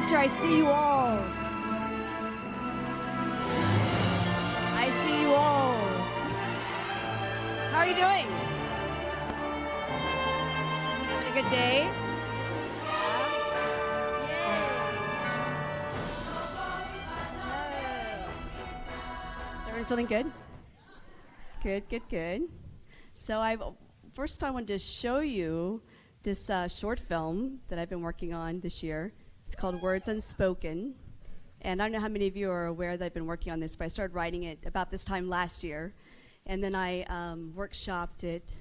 sure I see you all. I see you all. How are you doing? Having a good day? Is everyone feeling good? Good. So first I wanted to show you this short film that I've been working on this year. It's called Words Unspoken. And I don't know how many of you are aware that I've been working on this, but I started writing it about this time last year. And then I workshopped it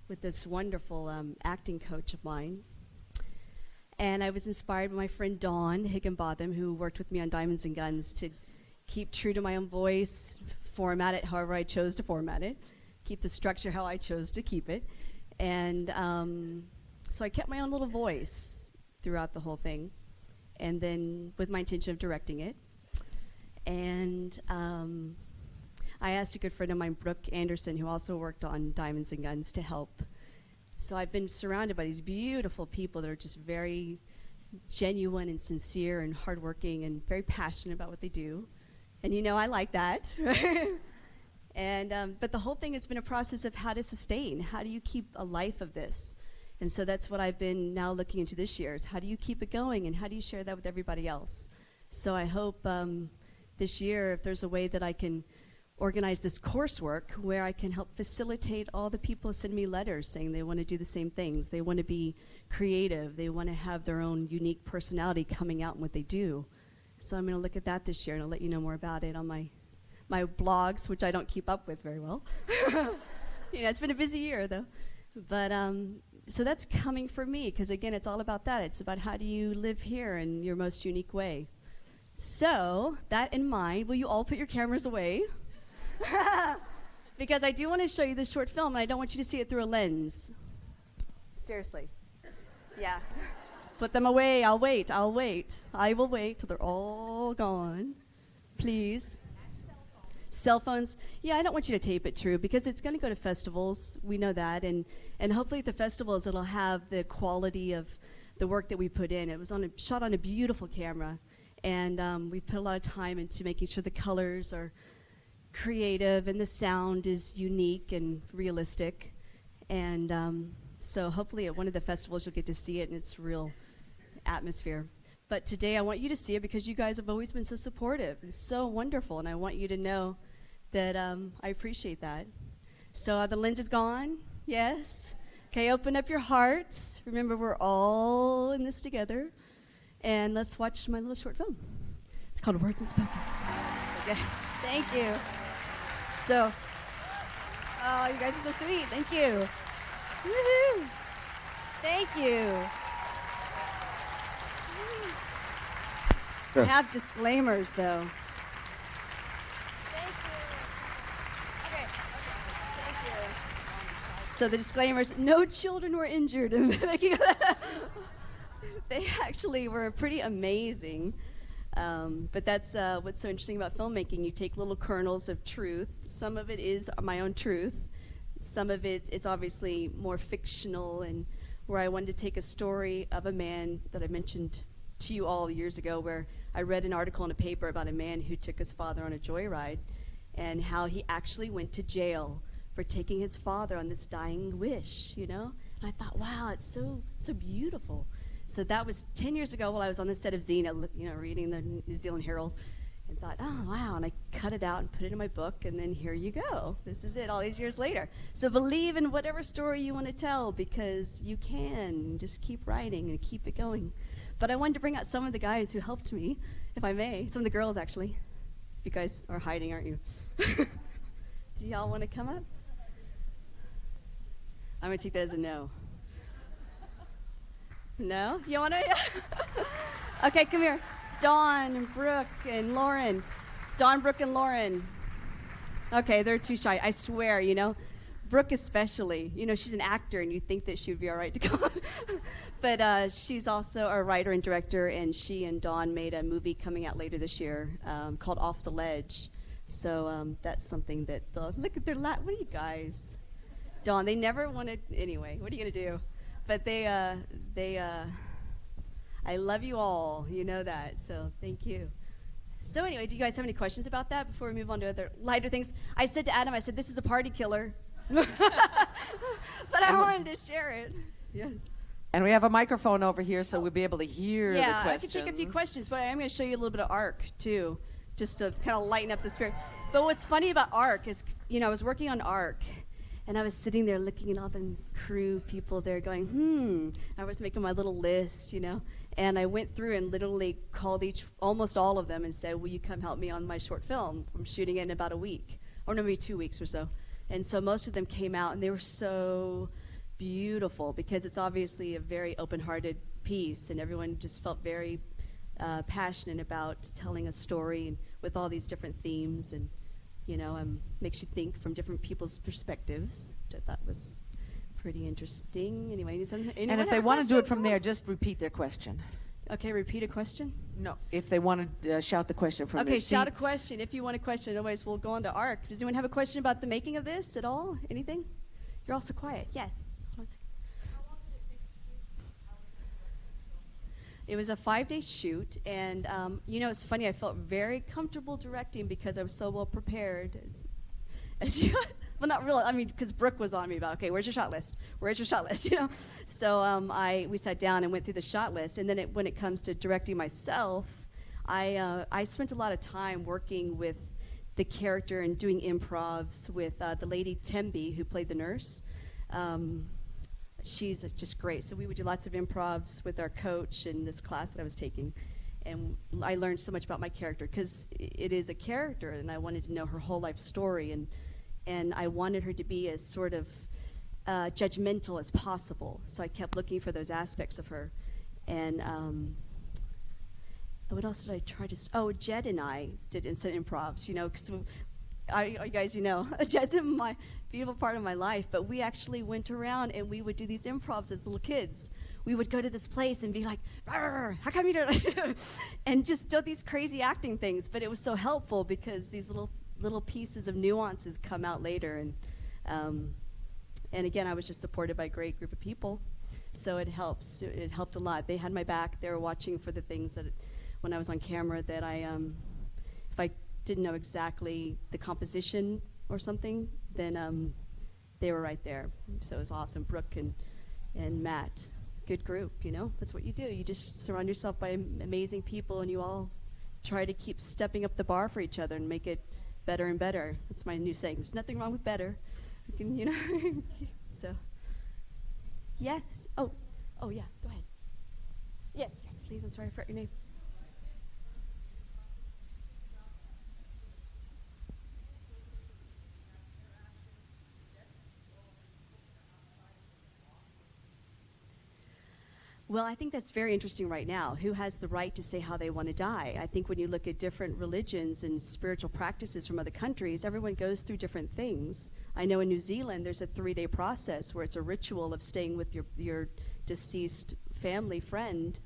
with this wonderful acting coach of mine. And I was inspired by my friend Dawn Higginbotham, who worked with me on Diamonds and Guns, to keep true to my own voice, format it however I chose to format it, keep the structure how I chose to keep it. And so I kept my own little voice throughout the whole thing, and then with my intention of directing it. And I asked a good friend of mine, Brooke Anderson, who also worked on Diamonds and Guns, to help. So I've been surrounded by these beautiful people that are just very genuine and sincere and hardworking and very passionate about what they do. And I like that. And but the whole thing has been a process of how to sustain. How do you keep a life of this? And so that's what I've been now looking into this year. Is how do you keep it going, and how do you share that with everybody else? So I hope this year, if there's a way that I can organize this coursework where I can help facilitate all the people who send me letters saying they want to do the same things. They want to be creative. They want to have their own unique personality coming out in what they do. So I'm going to look at that this year, and I'll let you know more about it on my blogs, which I don't keep up with very well. It's been a busy year, though. But so that's coming for me, because, again, it's all about that. It's about how do you live here in your most unique way. So that in mind, will you all put your cameras away? Because I do want to show you this short film, and I don't want you to see it through a lens. Seriously. Yeah. Put them away. I'll wait. I will wait till they're all gone. Please. Cell phones. Yeah, I don't want you to tape it, True, because it's going to go to festivals. We know that. And hopefully at the festivals it'll have the quality of the work that we put in. It was shot on a beautiful camera. And we put a lot of time into making sure the colors are creative and the sound is unique and realistic. And so hopefully at one of the festivals you'll get to see it in its real atmosphere. But today I want you to see it because you guys have always been so supportive and so wonderful, and I want you to know that I appreciate that. So the lens is gone? Yes? Okay, open up your hearts. Remember, we're all in this together. And let's watch my little short film. It's called Words Unspoken. Okay, thank you. So, oh, you guys are so sweet. Thank you. Woohoo! Thank you. I have disclaimers, though. Thank you. Okay. Thank you. So the disclaimers: no children were injured. They actually were pretty amazing. But that's what's so interesting about filmmaking. You take little kernels of truth. Some of it is my own truth. Some of it's obviously more fictional, and where I wanted to take a story of a man that I mentioned to you all years ago, where I read an article in a paper about a man who took his father on a joyride and how he actually went to jail for taking his father on this dying wish, And I thought, wow, it's so beautiful. So that was 10 years ago while I was on the set of Xena, reading the New Zealand Herald, and thought, oh, wow, and I cut it out and put it in my book, and then here you go. This is it all these years later. So believe in whatever story you want to tell, because you can. Just keep writing and keep it going. But I wanted to bring out some of the guys who helped me, if I may. Some of the girls, actually. You guys are hiding, aren't you? Do y'all want to come up? I'm going to take that as a no. No? You want to? Okay, come here. Dawn, Brooke, and Lauren. Dawn, Brooke, and Lauren. Okay, they're too shy. I swear, Brooke especially. She's an actor, and you think that she would be all right to go on. But she's also a writer and director, and she and Dawn made a movie coming out later this year called Off the Ledge. So that's something that look at their what are you guys? Dawn, they never wanted, anyway, what are you going to do? But I love you all. You know that. So thank you. So anyway, do you guys have any questions about that before we move on to other lighter things? I said to Adam, I said, this is a party killer. But I wanted to share it. Yes. And we have a microphone over here, so we'll be able to hear the questions. I could take a few questions, but I'm going to show you a little bit of ARC, too, just to kind of lighten up the spirit. But what's funny about ARC is, I was working on ARC, and I was sitting there looking at all the crew people there going, I was making my little list, and I went through and literally called almost all of them and said, will you come help me on my short film? I'm shooting it in about a week, or maybe 2 weeks or so. And so most of them came out, and they were so beautiful because it's obviously a very open-hearted piece, and everyone just felt very passionate about telling a story with all these different themes, and makes you think from different people's perspectives, which I thought was pretty interesting. Anyway, and if they want to do it from there, just repeat their question. Okay, repeat a question? No, if they want to shout the question from their seats. Okay, shout a question if you want a question. Otherwise, we'll go on to ARC. Does anyone have a question about the making of this at all? Anything? You're all so quiet. Yes. It was a 5-day shoot, and it's funny. I felt very comfortable directing because I was so well prepared. As you, well, not really. I mean, because Brooke was on me about, okay, where's your shot list? Where's your shot list? So we sat down and went through the shot list, and then when it comes to directing myself, I spent a lot of time working with the character and doing improvs with the lady Tembi who played the nurse. She's just great. So we would do lots of improvs with our coach in this class that I was taking. And I learned so much about my character because it is a character, and I wanted to know her whole life story. And I wanted her to be as sort of judgmental as possible. So I kept looking for those aspects of her. And what else did I try to... Jed and I did instant improvs, because... you guys, Jed's in my beautiful part of my life, but we actually went around and we would do these improvs as little kids. We would go to this place and be like, how come you don't? And just do these crazy acting things. But it was so helpful because these little pieces of nuances come out later. And again, I was just supported by a great group of people. So it helps. It helped a lot. They had my back. They were watching for the things that, when I was on camera, that if I didn't know exactly the composition or something, then they were right there. So it was awesome. Brooke and Matt, good group, That's what you do. You just surround yourself by amazing people, and you all try to keep stepping up the bar for each other and make it better and better. That's my new saying. There's nothing wrong with better. You can, So, yes. Oh, yeah, go ahead. Yes, please. I'm sorry, I forgot your name. Well, I think that's very interesting right now. Who has the right to say how they want to die? I think when you look at different religions and spiritual practices from other countries, everyone goes through different things. I know in New Zealand, there's a 3-day process where it's a ritual of staying with your deceased family friend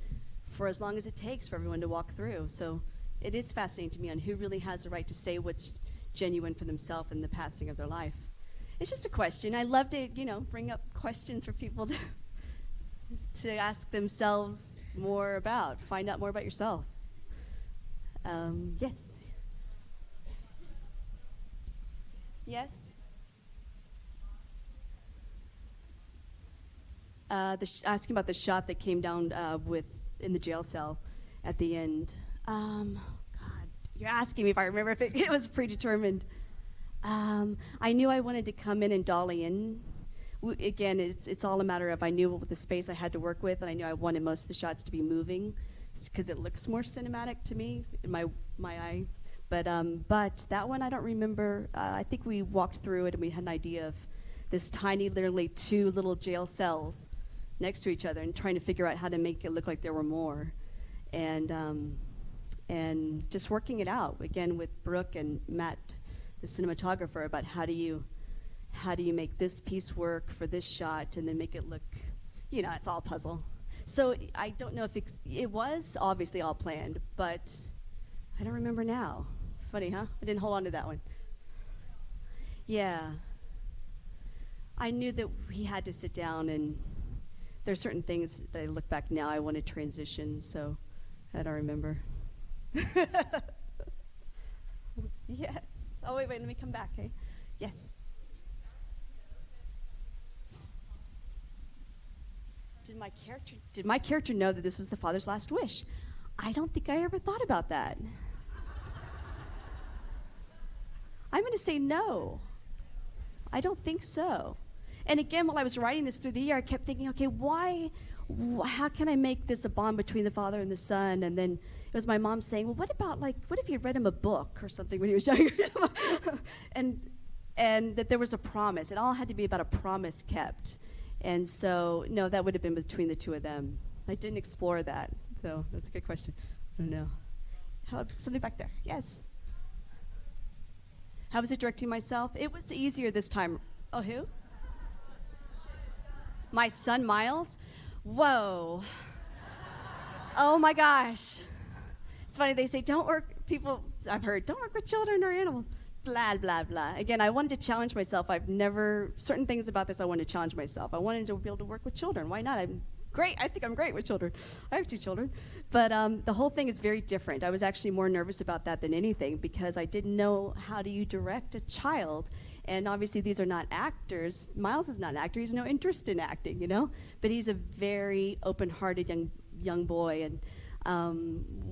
for as long as it takes for everyone to walk through. So it is fascinating to me on who really has the right to say what's genuine for themselves in the passing of their life. It's just a question. I love to, bring up questions for people to ask themselves more about, find out more about yourself. Yes. Yes. Asking about the shot that came down in the jail cell at the end. God, you're asking me if I remember if it was predetermined. I knew I wanted to come in and dolly in. Again, it's all a matter of I knew what the space I had to work with, and I knew I wanted most of the shots to be moving because it looks more cinematic to me in my eye. But that one I don't remember. I think we walked through it and we had an idea of this tiny, literally 2 little jail cells next to each other, and trying to figure out how to make it look like there were more, and just working it out again with Brooke and Matt, the cinematographer, about how do you make this piece work for this shot and then make it look, it's all puzzle. So I don't know if it was obviously all planned, but I don't remember now. Funny, huh? I didn't hold on to that one. Yeah. I knew that he had to sit down, and there's certain things that I look back now I want to transition, so I don't remember. Yes. Oh, wait, let me come back, okay? Yes. Did my character know that this was the father's last wish? I don't think I ever thought about that. I'm going to say no. I don't think so. And again, while I was writing this through the year, I kept thinking, okay, how can I make this a bond between the father and the son? And then it was my mom saying, well, what if you read him a book or something when he was younger? and that there was a promise. It all had to be about a promise kept. And so, no, that would have been between the two of them. I didn't explore that, so that's a good question. I don't know. Something back there. Yes. How was it directing myself? It was easier this time. Oh, who? My son, Miles? Whoa. Oh, my gosh. It's funny, they say, I've heard, don't work with children or animals. Blah, blah, blah. Again, I wanted to challenge myself. Certain things about this I wanted to challenge myself. I wanted to be able to work with children. Why not? I'm great. I think I'm great with children. I have 2 children. But the whole thing is very different. I was actually more nervous about that than anything because I didn't know how do you direct a child. And obviously these are not actors. Miles is not an actor. He has no interest in acting, But he's a very open-hearted young boy. And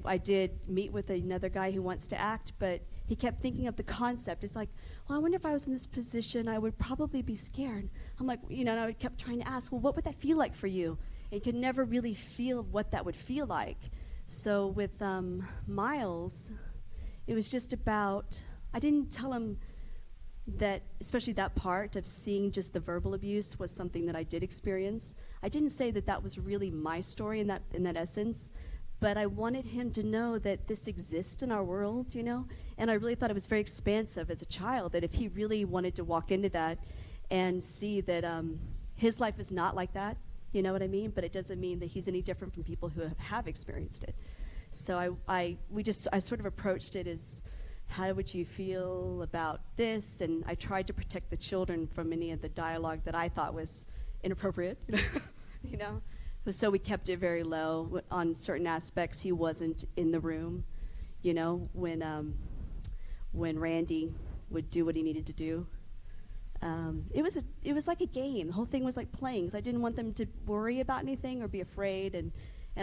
I did meet with another guy who wants to act, but he kept thinking of the concept. It's like, well, I wonder if I was in this position, I would probably be scared. I'm like, and I kept trying to ask, well, what would that feel like for you? And could never really feel what that would feel like. So with Miles, it was just about, I didn't tell him that, especially that part of seeing just the verbal abuse was something that I did experience. I didn't say that that was really my story in that essence. But I wanted him to know that this exists in our world, And I really thought it was very expansive as a child, that if he really wanted to walk into that and see that his life is not like that, you know what I mean? But it doesn't mean that he's any different from people who have experienced it. So I sort of approached it as, how would you feel about this? And I tried to protect the children from any of the dialogue that I thought was inappropriate, So we kept it very low. On certain aspects, he wasn't in the room, when Randy would do what he needed to do. It was like a game. The whole thing was like playing. So I didn't want them to worry about anything or be afraid, and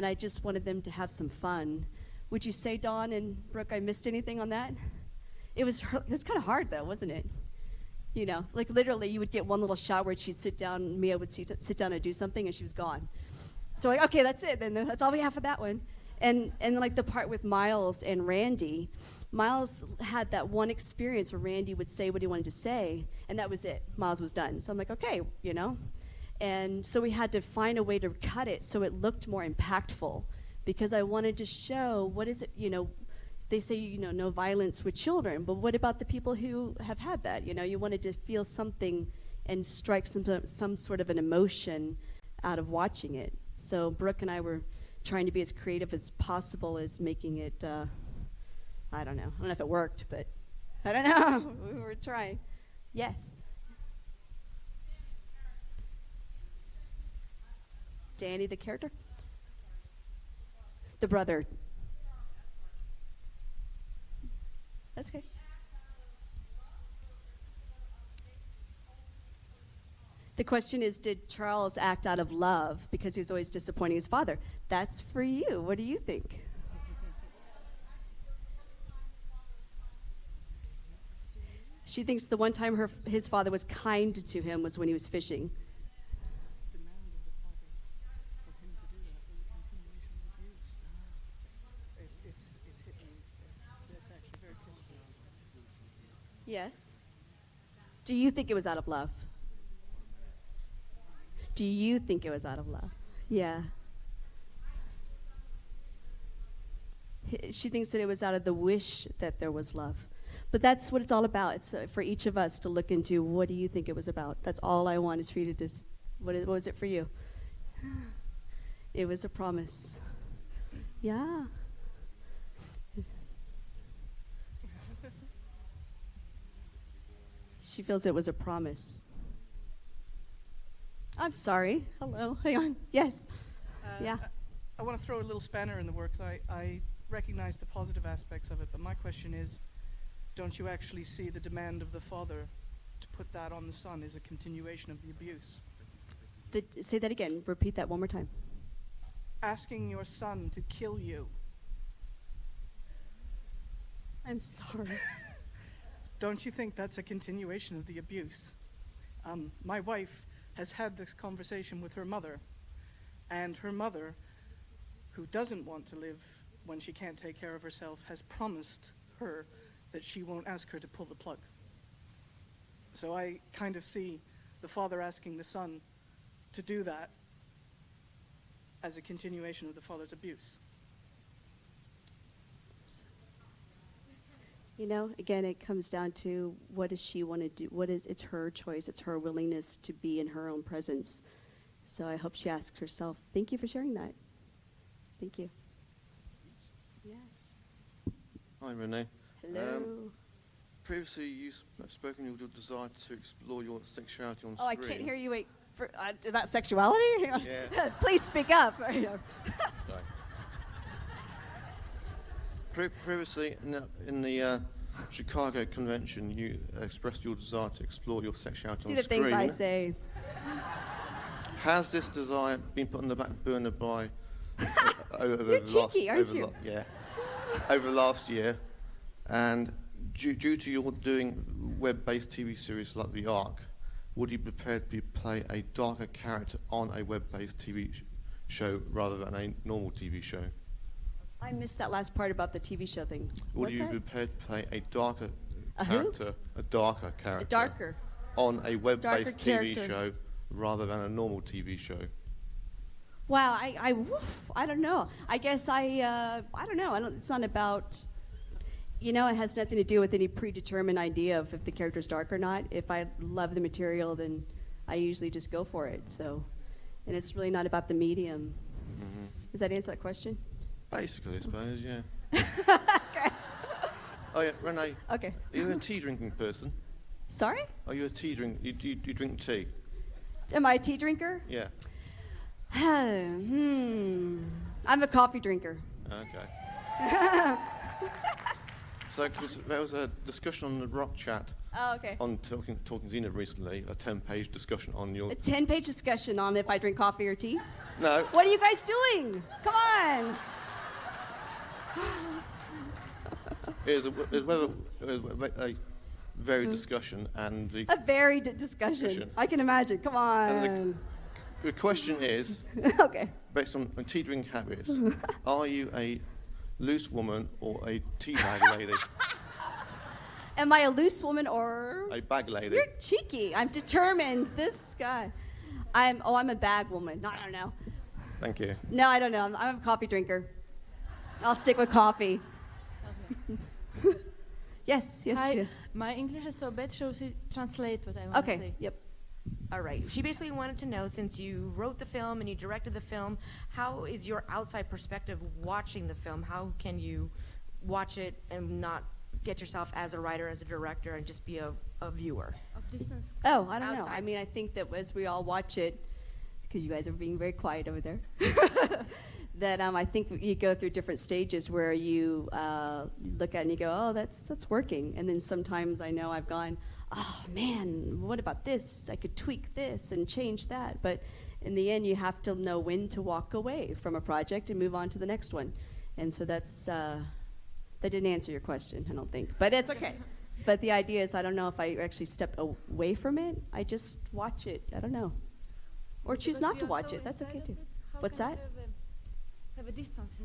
I just wanted them to have some fun. Would you say, Dawn and Brooke, I missed anything on that? It was kind of hard, though, wasn't it? Like literally, you would get one little shot where she'd sit down, Mia would sit down and do something, and she was gone. So like, okay, that's it. Then that's all we have for that one. And like the part with Miles and Randy, Miles had that one experience where Randy would say what he wanted to say, and that was it. Miles was done. So I'm like, okay, And so we had to find a way to cut it so it looked more impactful, because I wanted to show what is it, they say, no violence with children, but what about the people who have had that? You wanted to feel something and strike some sort of an emotion out of watching it. So Brooke and I were trying to be as creative as possible as making it, I don't know if it worked, but I don't know. We were trying. Yes. Danny, the character? The brother. That's okay. The question is, did Charles act out of love because he was always disappointing his father? That's for you. What do you think? She thinks the one time his father was kind to him was when he was fishing. Yes. Do you think it was out of love? Do you think it was out of love? Yeah. She thinks that it was out of the wish that there was love. But that's what it's all about. It's for each of us to look into, what do you think it was about? That's all I want is for you to just, what was it for you? It was a promise. Yeah. She feels it was a promise. I'm sorry. Hello. Hang on. Yes. Yeah. I want to throw a little spanner in the works. I recognize the positive aspects of it, but my question is, don't you actually see the demand of the father to put that on the son as a continuation of the abuse? Say that again. Repeat that one more time. Asking your son to kill you. I'm sorry. Don't you think that's a continuation of the abuse? My wife has had this conversation with her mother, and her mother, who doesn't want to live when she can't take care of herself, has promised her that she won't ask her to pull the plug. So I kind of see the father asking the son to do that as a continuation of the father's abuse. You know, again, it comes down to what does she want to do? It's her choice. It's her willingness to be in her own presence. So I hope she asks herself. Thank you for sharing that. Thank you. Yes. Hi, Renee. Hello. Previously, you've spoken of your desire to explore your sexuality on Oh, I screen. can't hear you. Wait. About sexuality? Yeah. Please speak up. Sorry. Previously, in the Chicago convention, you expressed your desire to explore your sexuality See on the screen. things I say. Has this desire been put on the back burner by over You're the cheeky, last, aren't over you? Over the last year, and due to your doing web-based TV series like The Ark, would you be prepared to play a darker character on a web-based TV show rather than a normal TV show? I missed that last part about the TV show thing. Would What's you that? be prepared to play a darker A who? character, a darker character, Darker. on a web-based Darker TV character. show rather than a normal TV show? Wow, I don't know. I guess I don't know. It's not about, it has nothing to do with any predetermined idea of if the character's dark or not. If I love the material, then I usually just go for it. So, and it's really not about the medium. Mm-hmm. Does that answer that question? Basically, I suppose, yeah. Okay. Oh yeah, Renee. Okay. Are you a tea drinking person? Sorry? Are you a tea drink? You drink tea? Am I a tea drinker? Yeah. I'm a coffee drinker. Okay. So, 'cause there was a discussion on the Rock Chat Oh, okay. on Talking Xena recently, a 10-page discussion on your. A 10-page discussion on if I drink coffee or tea. No. What are you guys doing? Come on. It was a varied discussion, and the A varied discussion. I can imagine. Come on. the question is, Okay. based on tea drinking habits, are you a loose woman or a tea bag lady? Am I a loose woman or? A bag lady. You're cheeky. I'm determined. This guy. I'm a bag woman. No, I don't know. Thank you. No, I don't know. I'm a coffee drinker. I'll stick with coffee. Yes. Hi, yes. my English is so bad, so she translate what I want to Okay. say. Yep. All right. She basically wanted to know, since you wrote the film and you directed the film, how is your outside perspective watching the film? How can you watch it and not get yourself as a writer, as a director, and just be a viewer? Of distance. Oh, I don't know. Outside. I mean, I think that as we all watch it, because you guys are being very quiet over there, that I think you go through different stages where you look at it and you go, oh, that's working. And then sometimes I know I've gone, oh, man, what about this? I could tweak this and change that. But in the end, you have to know when to walk away from a project and move on to the next one. And so that's, that didn't answer your question, I don't think. But it's okay. But the idea is I don't know if I actually step away from it. I just watch it. I don't know. Or choose Because not you to are watch so it. That's okay inside too. of it, how What's can that? you have a distance,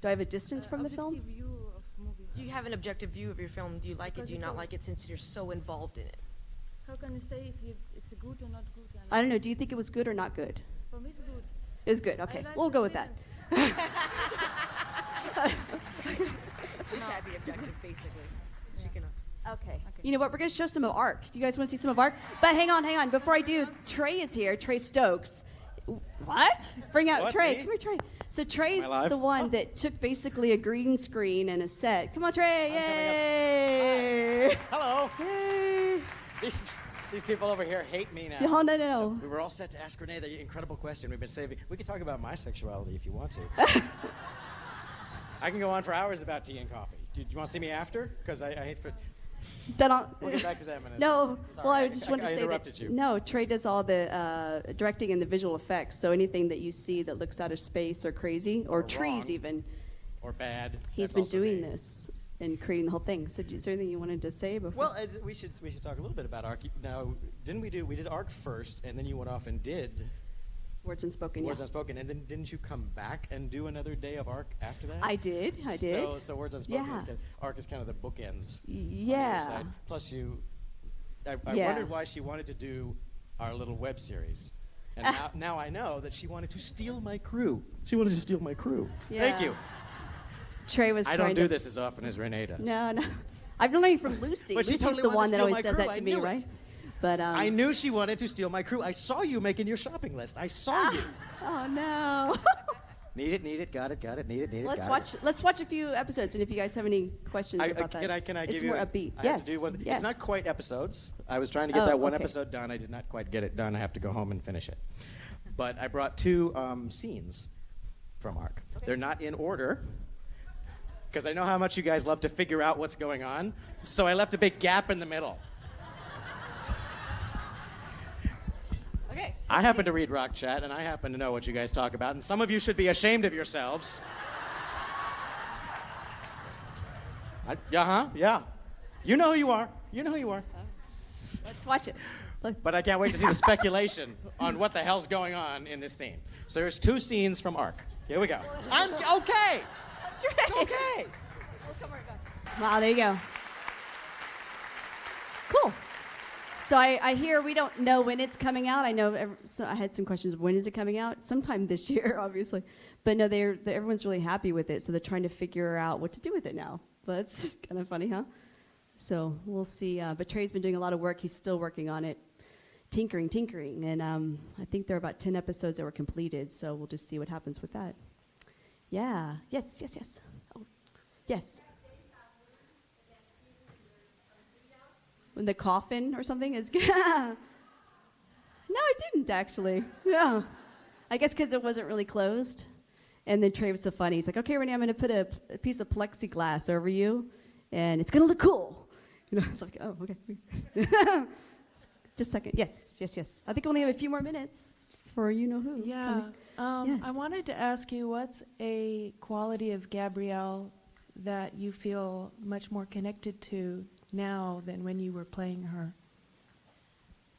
Do I have a distance from the film? objective view of movie. Do you have an objective view of your film? Do you like it? Because Do you you not saw- like it since you're so involved in it? How can you say if it's a good or not good? I don't know. Do you think it was good or not good? For me, it's good. It was good. Okay, like we'll the go with that. villains. She can't be objective, basically. She cannot. Okay. You know what? We're going to show some of Ark. Do you guys want to see some of Ark? But hang on. Before I do, Trey is here. Trey Stokes. What? Bring out What, Trey. me? Come here, Trey. So Trey's Am I live? the one that took basically a green screen and a set. Come on, Trey. Yay! Hello. Yay! These people over here hate me now. See, no. We were all set to ask Renee the incredible question we've been saving. We could talk about my sexuality if you want to. I can go on for hours about tea and coffee. Do you want to see me after? Because I hate for... We'll get back to that in a minute. No, Sorry, well, I just wanted to say that interrupted you. no, Trey does all the directing and the visual effects. So anything that you see that looks out of space or crazy or trees wrong. even, Or bad. he's That's been also doing me. this and creating the whole thing. So is there anything you wanted to say before? Well, we should talk a little bit about ARC. Now, we did ARC first, and then you went off and did Words Unspoken, Words yeah. Unspoken, and then didn't you come back and do another day of ARC after that? I did. So Words Unspoken Yeah. ARC is kind of the bookends. On the other Yeah. side. Plus, I Yeah. wondered why she wanted to do our little web series. And now I know that she wanted to steal my crew. She wanted to steal my crew. Thank Yeah. you. Trey was I trying don't to do this as often as Renee does. No. I've been learning from Lucy. But she Lucy's totally the wanted one to that steal always my does crew. that I to me, knew it. right? But I knew she wanted to steal my crew. I saw you making your shopping list. I saw you. oh no. Need it, got it, need it, Let's watch a few episodes, and if you guys have any questions about that, Can I it's give you more a- upbeat. I yes. have to do one. Yes. It's not quite episodes. I was trying to get Oh, that one okay. episode done. I did not quite get it done. I have to go home and finish it. But I brought 2 scenes from ARC. They're not in order, because I know how much you guys love to figure out what's going on. So I left a big gap in the middle. Okay. I happen to read Rock Chat, and I happen to know what you guys talk about, and some of you should be ashamed of yourselves. Yeah. You know who you are. Let's watch it. But I can't wait to see the speculation on what the hell's going on in this scene. So there's 2 scenes from ARC. Here we go. I'm okay. That's right. Okay. Wow, there you go. Cool. So I hear we don't know when it's coming out. I know so I had some questions. When is it coming out? Sometime this year, obviously. But no, everyone's really happy with it. So they're trying to figure out what to do with it now. But it's kind of funny, huh? So we'll see. But Trey's been doing a lot of work. He's still working on it, tinkering. And I think there are about 10 episodes that were completed. So we'll just see what happens with that. Yeah. Yes. Oh, yes. When the coffin or something is... No, I didn't, actually. No. I guess because it wasn't really closed. And then Trey was so funny. He's like, okay, Renee, I'm going to put a piece of plexiglass over you, and it's going to look cool. You know, it's like, oh, okay. Just a second. Yes. I think we only have a few more minutes for you-know-who. Yeah. Yes. I wanted to ask you, what's a quality of Gabrielle that you feel much more connected to now than when you were playing her?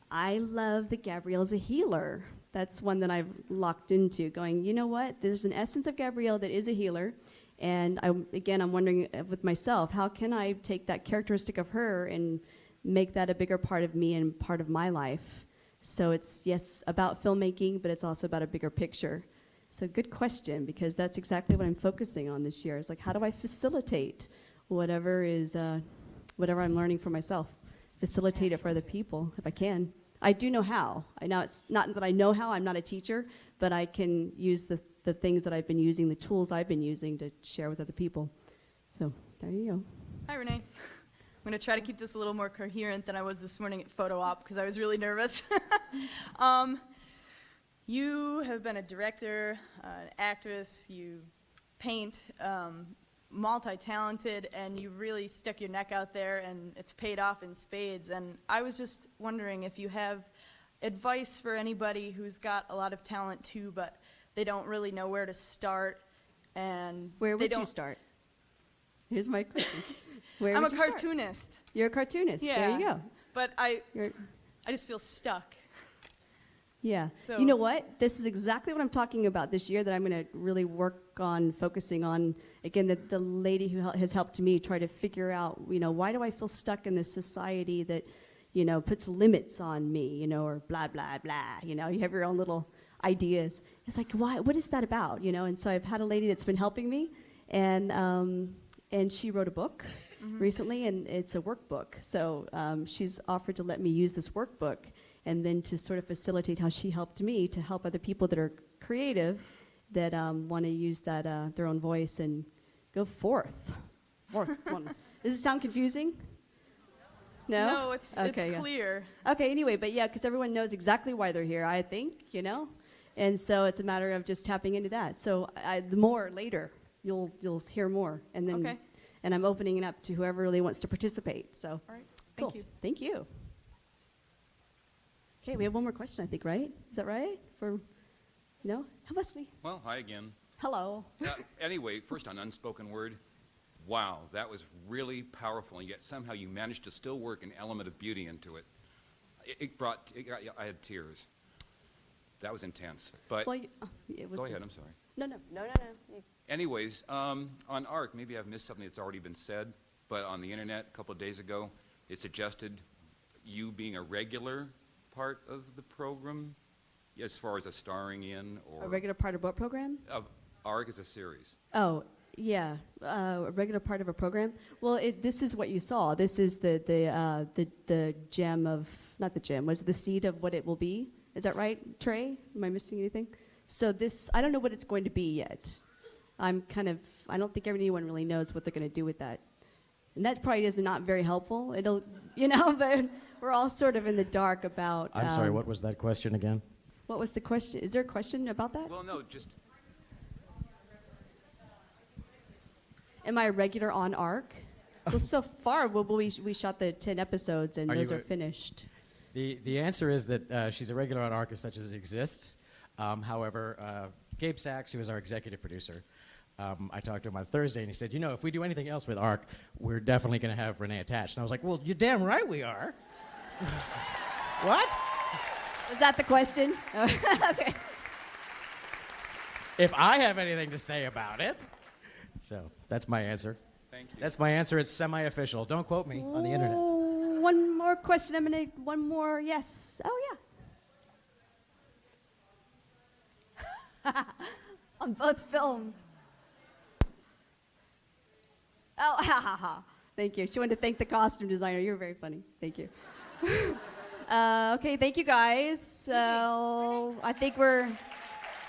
I love that Gabrielle's a healer. That's one that I've locked into, going, you know what? There's an essence of Gabrielle that is a healer. And I'm wondering with myself, how can I take that characteristic of her and make that a bigger part of me and part of my life? So it's, yes, about filmmaking, but it's also about a bigger picture. So good question, because that's exactly what I'm focusing on this year. It's like, how do I facilitate whatever I'm learning for myself? Facilitate it for other people, if I can. I do know how. I know it's not that I know how, I'm not a teacher, but I can use the things that I've been using, the tools I've been using to share with other people. So there you go. Hi, Renee. I'm going to try to keep this a little more coherent than I was this morning at photo op because I was really nervous. You have been a director, an actress, you paint, multi-talented, and you really stuck your neck out there, and it's paid off in spades. And I was just wondering if you have advice for anybody who's got a lot of talent too, but they don't really know where to start. And Where they would you don't- start? Here's my question. Where I'm a would you start? cartoonist. You're a cartoonist. Yeah. There you go. But I You're, just feel stuck. yeah. So- You know what? This is exactly what I'm talking about this year that I'm going to really work on focusing on. Again, the lady who has helped me try to figure out, why do I feel stuck in this society that, puts limits on me, or blah, blah, blah. You have your own little ideas. It's like, why? What is that about? And so I've had a lady that's been helping me, and she wrote a book recently, and it's a workbook. So she's offered to let me use this workbook, and then to sort of facilitate how she helped me to help other people that are creative, that want to use that their own voice and go forth. Does it sound confusing? No? it's Okay, yeah. clear. Okay, anyway, but yeah, because everyone knows exactly why they're here, I think, and so it's a matter of just tapping into that. So the more later, you'll hear more, and then Okay. and I'm opening it up to whoever really wants to participate. So, All right. cool. Thank you. Thank you. Okay, we have one more question, I think, right? Is that right? No? How must we? Well, hi again. Hello. Anyway, first on unspoken word, wow, that was really powerful, and yet somehow you managed to still work an element of beauty into it. I had tears. That was intense. But Well, it was. go ahead, I'm sorry. No. You- Anyways, on ARC, maybe I've missed something that's already been said, but on the internet a couple of days ago, it suggested you being a regular part of the program, as far as a starring in or A regular part of what program? of ARC as a series. Oh, yeah, a regular part of a program. Well, this is what you saw. This is the gem of, not the gem, was the seed of what it will be. Is that right, Trey? Am I missing anything? So this, I don't know what it's going to be yet. I don't think anyone really knows what they're going to do with that. And that probably is not very helpful. It'll, but we're all sort of in the dark about. I'm sorry, what was that question again? What was the question? Is there a question about that? Well, no, just Am I a regular on ARC? Well, so far, we shot the 10 episodes, and Are those you are finished. The answer is that she's a regular on ARC as such as it exists. However, Gabe Sachs, who is our executive producer, I talked to him on Thursday, and he said, if we do anything else with ARC, we're definitely going to have Renee attached. And I was like, well, you're damn right we are. What? Was that the question? Okay. If I have anything to say about it. So that's my answer. thank you. That's my answer. It's semi-official. Don't quote me on the internet. Oh, one more question. One more. Yes. Oh, yeah. On both films. Oh, ha ha ha. Thank you. She wanted to thank the costume designer. You're very funny. Thank you. Okay, thank you guys. So I think we're.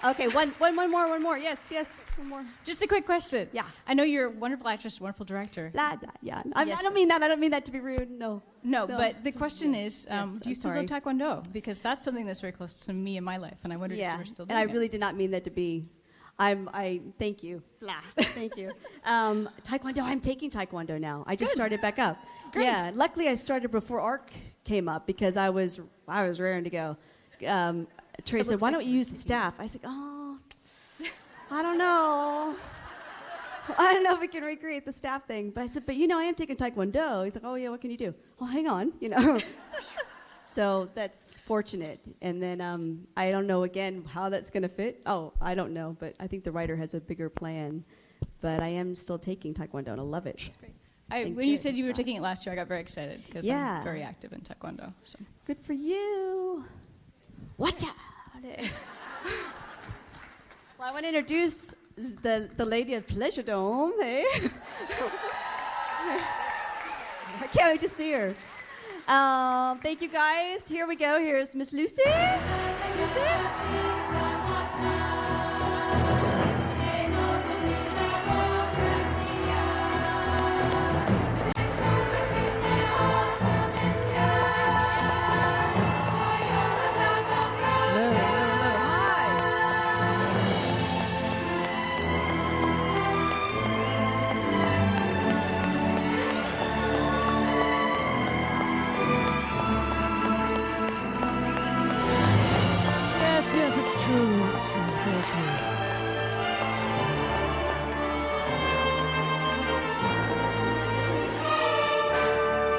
Okay, one more. Yes, one more. Just a quick question. Yeah. I know you're a wonderful actress, wonderful director. Yeah. Yes, I don't mean that. I don't mean that to be rude. No. No, but the question is, Yes, do you I'm still sorry. do Taekwondo? Because that's something that's very close to me in my life, and I wondered if you were still doing and I it. really did not mean that to be. I thank you. Thank you. Taekwondo. I'm taking Taekwondo now. I just started back up. Great. Yeah. Luckily, I started before ARC came up because I was raring to go. Trey said, looks "Why like don't you use the staff?" I said, "Oh, I don't know. I don't know if we can recreate the staff thing." But I said, "But I am taking Taekwondo." He's like, "Oh yeah, what can you do?" "Well, hang on, So that's fortunate. And then I don't know, again, how that's going to fit. Oh, I don't know, but I think the writer has a bigger plan. But I am still taking Taekwondo, and I love it. Thank When you you. said you were taking it last year, I got very excited because Yeah. I'm very active in Taekwondo. So. Good for you. Watch out. Well, I want to introduce the lady of Pleasure Dome. Hey? I can't wait to see her. Thank you, guys. Here we go. Here's Miss Lucy. Yes, it's true. It's true. It's all true.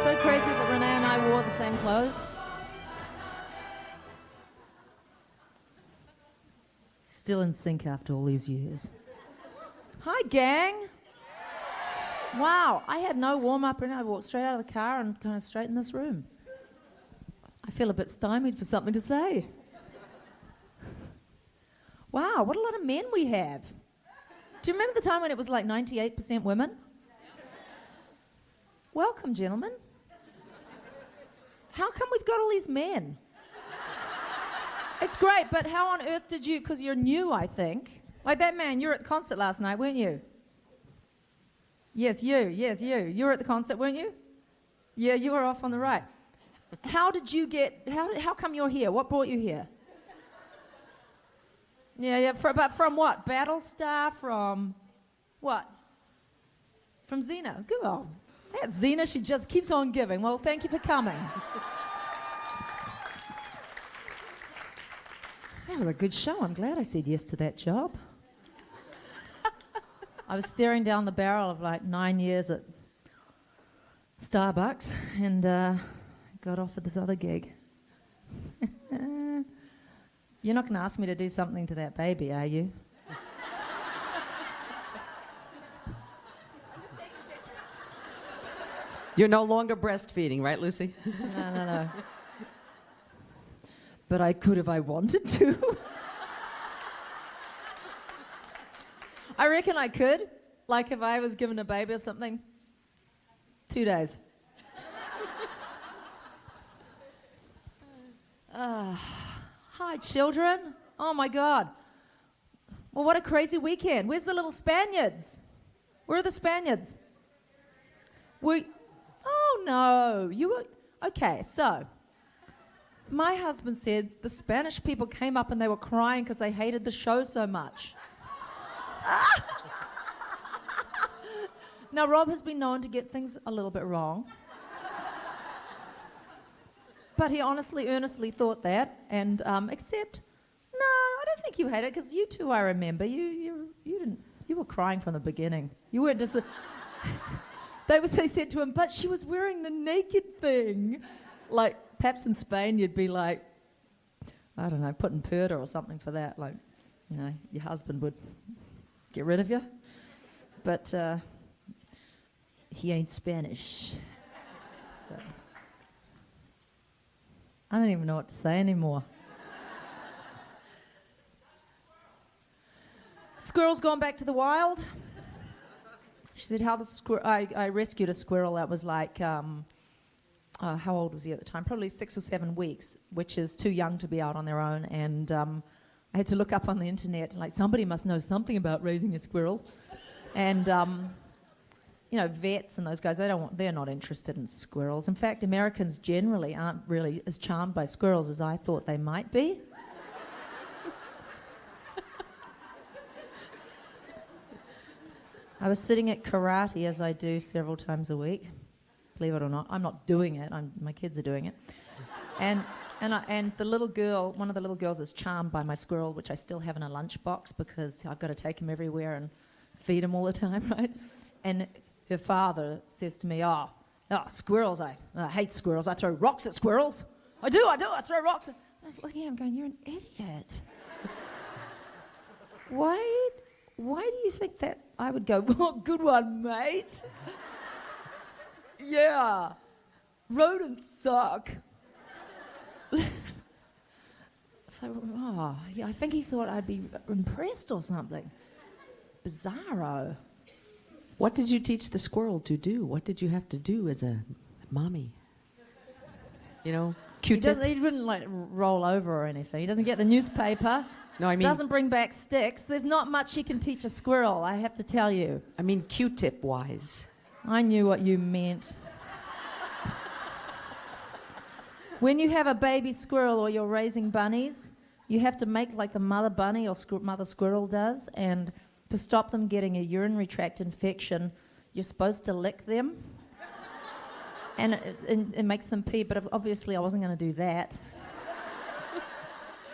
So crazy that Renee and I wore the same clothes. Still in sync after all these years. Hi, gang. Wow, I had no warm up and I walked straight out of the car and kind of straight in this room. I feel a bit stymied for something to say. Wow, what a lot of men we have. Do you remember the time when it was like 98% women? Welcome, gentlemen. How come we've got all these men? It's great, but how on earth did you, because you're new, I think. Like that man, you were at the concert last night, weren't you? Yes, you. You were at the concert, weren't you? Yeah, you were off on the right. How did you get, how come you're here? What brought you here? Yeah, but from what? Battlestar, from what? From Xena. Good on. That's Xena, she just keeps on giving. Well, thank you for coming. That was a good show. I'm glad I said yes to that job. I was staring down the barrel of like 9 years at Starbucks and got offered this other gig. You're not going to ask me to do something to that baby, are you? You're no longer breastfeeding, right, Lucy? No. But I could if I wanted to. I reckon I could. Like if I was given a baby or something. 2 days. Hi, children. Oh, my God. Well, what a crazy weekend. Where's the little Spaniards? Where are the Spaniards? Oh, no. You were... Okay, so... My husband said the Spanish people came up and they were crying because they hated the show so much. Now, Rob has been known to get things a little bit wrong. But he honestly, earnestly thought that, and except, no, I don't think you hate it, because you two, I remember, you were crying from the beginning. You weren't just... They said to him, but she was wearing the naked thing. Like, perhaps in Spain you'd be like, I don't know, putting purdah or something for that. Like, you know, your husband would get rid of you. But he ain't Spanish. So I don't even know what to say anymore. Squirrel's gone back to the wild. She said, how the squirrel... I rescued a squirrel that was like... how old was he at the time? Probably 6 or 7 weeks, which is too young to be out on their own. And I had to look up on the internet, like, somebody must know something about raising a squirrel. And, you know, vets and those guys, they're not interested in squirrels. In fact, Americans generally aren't really as charmed by squirrels as I thought they might be. I was sitting at karate, as I do several times a week. Believe it or not, I'm not doing it. My kids are doing it. And the little girl, one of the little girls is charmed by my squirrel, which I still have in a lunchbox because I've got to take him everywhere and feed him all the time, right? And her father says to me, oh, squirrels, I hate squirrels. I throw rocks at squirrels. I do, I throw rocks. I was looking at him going, you're an idiot. Why do you think that? I would go, oh, good one, mate. Yeah, rodents suck. So, yeah, I think he thought I'd be impressed or something. Bizarro. What did you teach the squirrel to do? What did you have to do as a mommy? You know, Q-tip? He wouldn't like roll over or anything. He doesn't get the newspaper. No, I mean... Doesn't bring back sticks. There's not much he can teach a squirrel, I have to tell you. I mean Q-tip-wise. I knew what you meant. When you have a baby squirrel or you're raising bunnies, you have to make like the mother bunny or mother squirrel does, and to stop them getting a urinary tract infection, you're supposed to lick them. And it makes them pee, but obviously I wasn't going to do that.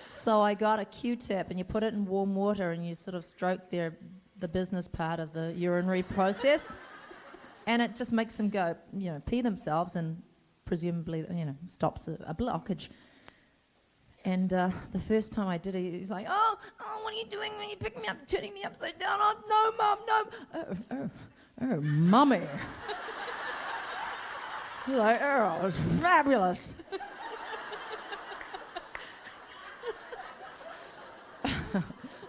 So I got a Q-tip, and you put it in warm water, and you sort of stroke the business part of the urinary process, and it just makes them go, pee themselves, and presumably, stops a blockage. And the first time I did it, he was like, oh, what are you doing when you pick me up, turning me upside down? Oh, no, Mum, no. Oh, Mummy. He's like, oh, it's fabulous.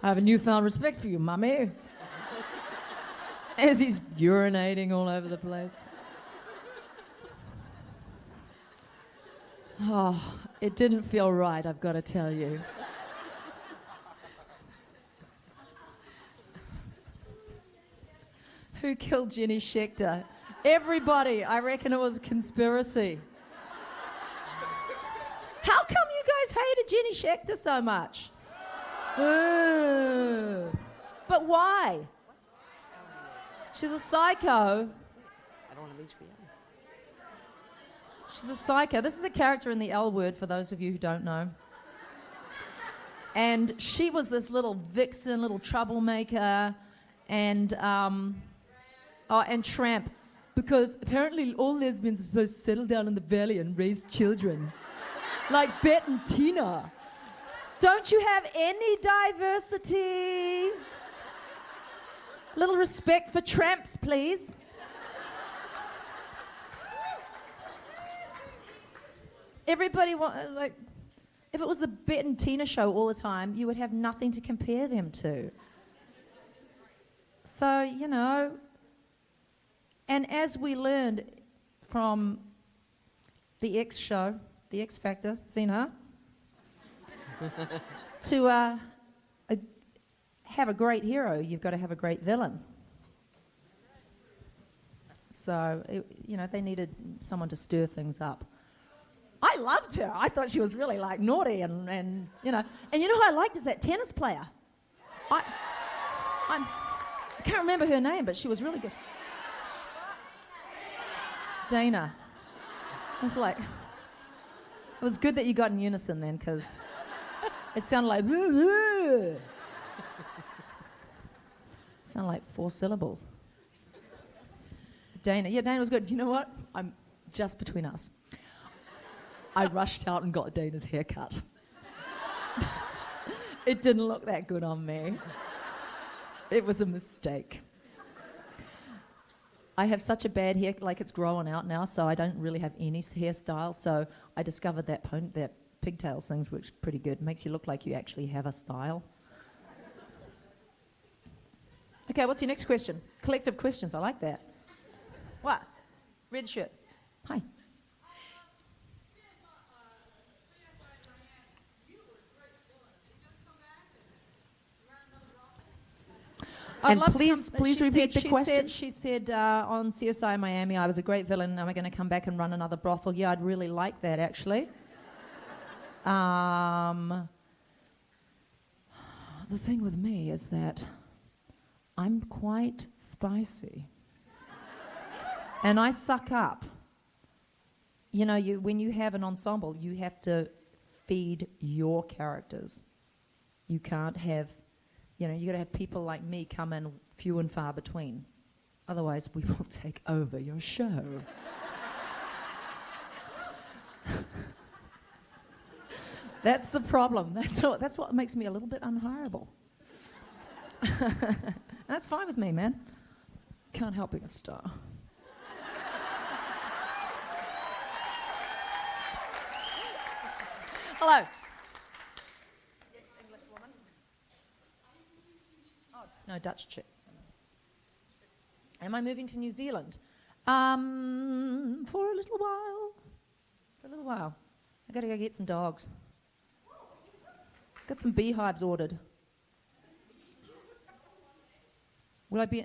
I have a newfound respect for you, Mummy. As he's urinating all over the place. Oh, it didn't feel right, I've got to tell you. Who killed Jenny Schechter? Everybody, I reckon it was a conspiracy. How come you guys hated Jenny Schechter so much? But why? She's a psycho. I don't want to HBO. She's a psycho. This is a character in the L Word, for those of you who don't know. And she was this little vixen, little troublemaker, and tramp, because apparently all lesbians are supposed to settle down in the valley and raise children, like Bet and Tina. Don't you have any diversity? Little respect for tramps, please. Everybody like. If it was the Bet and Tina show all the time, you would have nothing to compare them to. So, you know, and as we learned from the X show, the X Factor, seen her? To have a great hero, you've got to have a great villain. So, they needed someone to stir things up. I loved her. I thought she was really like naughty and you know. And you know who I liked is that tennis player. I can't remember her name, but she was really good. Dana. It's like, it was good that you got in unison then, because it sounded like sounded like 4 syllables. Dana. Yeah, Dana was good. You know what? I'm just between us. I rushed out and got Dana's haircut. It didn't look that good on me. It was a mistake. I have such a bad hair, like it's growing out now, so I don't really have any hairstyle. So I discovered that pigtails things works pretty good. Makes you look like you actually have a style. Okay, what's your next question? Collective questions, I like that. What? Red shirt. Hi. And please repeat the question. She said on CSI Miami, I was a great villain. Am I going to come back and run another brothel? Yeah, I'd really like that, actually. The thing with me is that I'm quite spicy. And I suck up. You know, when you have an ensemble, you have to feed your characters. You can't have... You know, you got to have people like me come in few and far between. Otherwise, we will take over your show. That's the problem. That's what makes me a little bit unhireable. And that's fine with me, man. Can't help being a star. Hello. No, Dutch chick. Am I moving to New Zealand? For a little while. For a little while. I gotta go get some dogs. Got some beehives ordered. Will I be?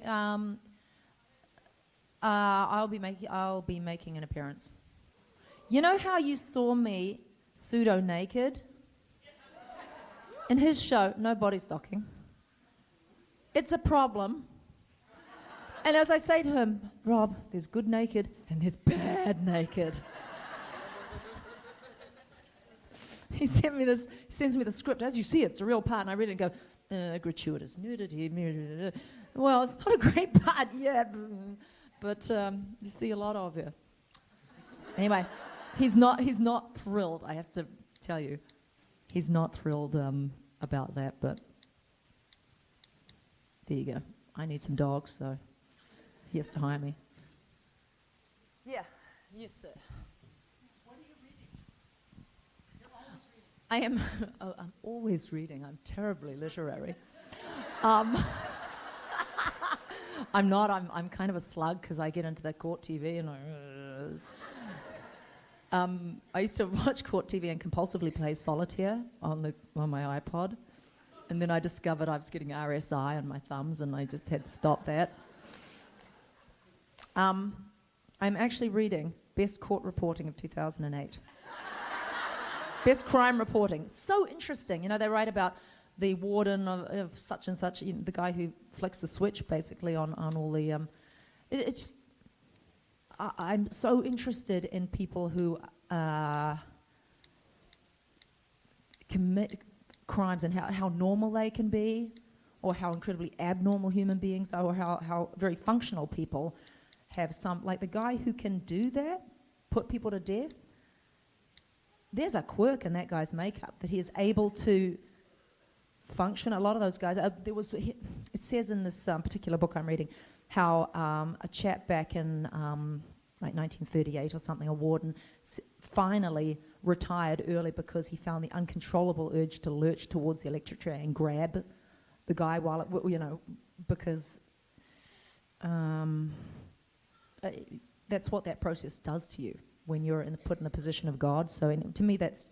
I'll be making an appearance. You know how you saw me pseudo naked in his show? No body stocking. It's a problem. And as I say to him, Rob, there's good naked and there's bad naked. He sends me the script. As you see, it's a real part, and I read it and go, gratuitous nudity. Well, it's not a great part yet, but you see a lot of it. Anyway, he's not thrilled, I have to tell you. He's not thrilled about that, but there you go. I need some dogs, so he has to hire me. Yeah, yes, sir. What are you reading? You're always reading. I'm always reading. I'm terribly literary. I'm not. I'm kind of a slug because I get into the court TV and I used to watch court TV and compulsively play solitaire on my iPod. And then I discovered I was getting RSI on my thumbs, and I just had to stop that. I'm actually reading Best Court Reporting of 2008. Best Crime Reporting. So interesting. You know, they write about the warden of such and such, you know, the guy who flicks the switch basically on all the... it's just... I'm so interested in people who commit crimes and how normal they can be, or how incredibly abnormal human beings are, or how very functional people have some, like the guy who can do that, put people to death, there's a quirk in that guy's makeup that he is able to function. A lot of those guys, it says in this particular book I'm reading, how a chap back in like 1938 or something, a warden, finally retired early because he found the uncontrollable urge to lurch towards the electric chair and grab the guy while it, you know, because that's what that process does to you when you're put in the position of God. So to me, it's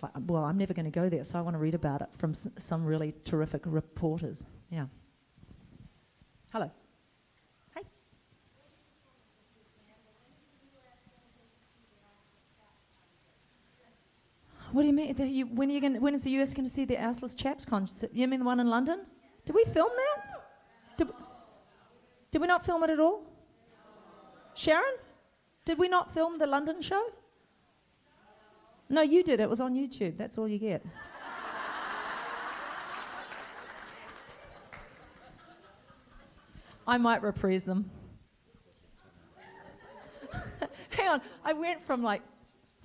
like, well, I'm never going to go there, so I want to read about it from some really terrific reporters. Yeah. Hello. Hi. What do you mean? When is the US going to see the Assless Chaps concert? You mean the one in London? Did we film that? Did we not film it at all? Sharon? Did we not film the London show? No, you did. It was on YouTube. That's all you get. I might reprise them. Hang on. I went from like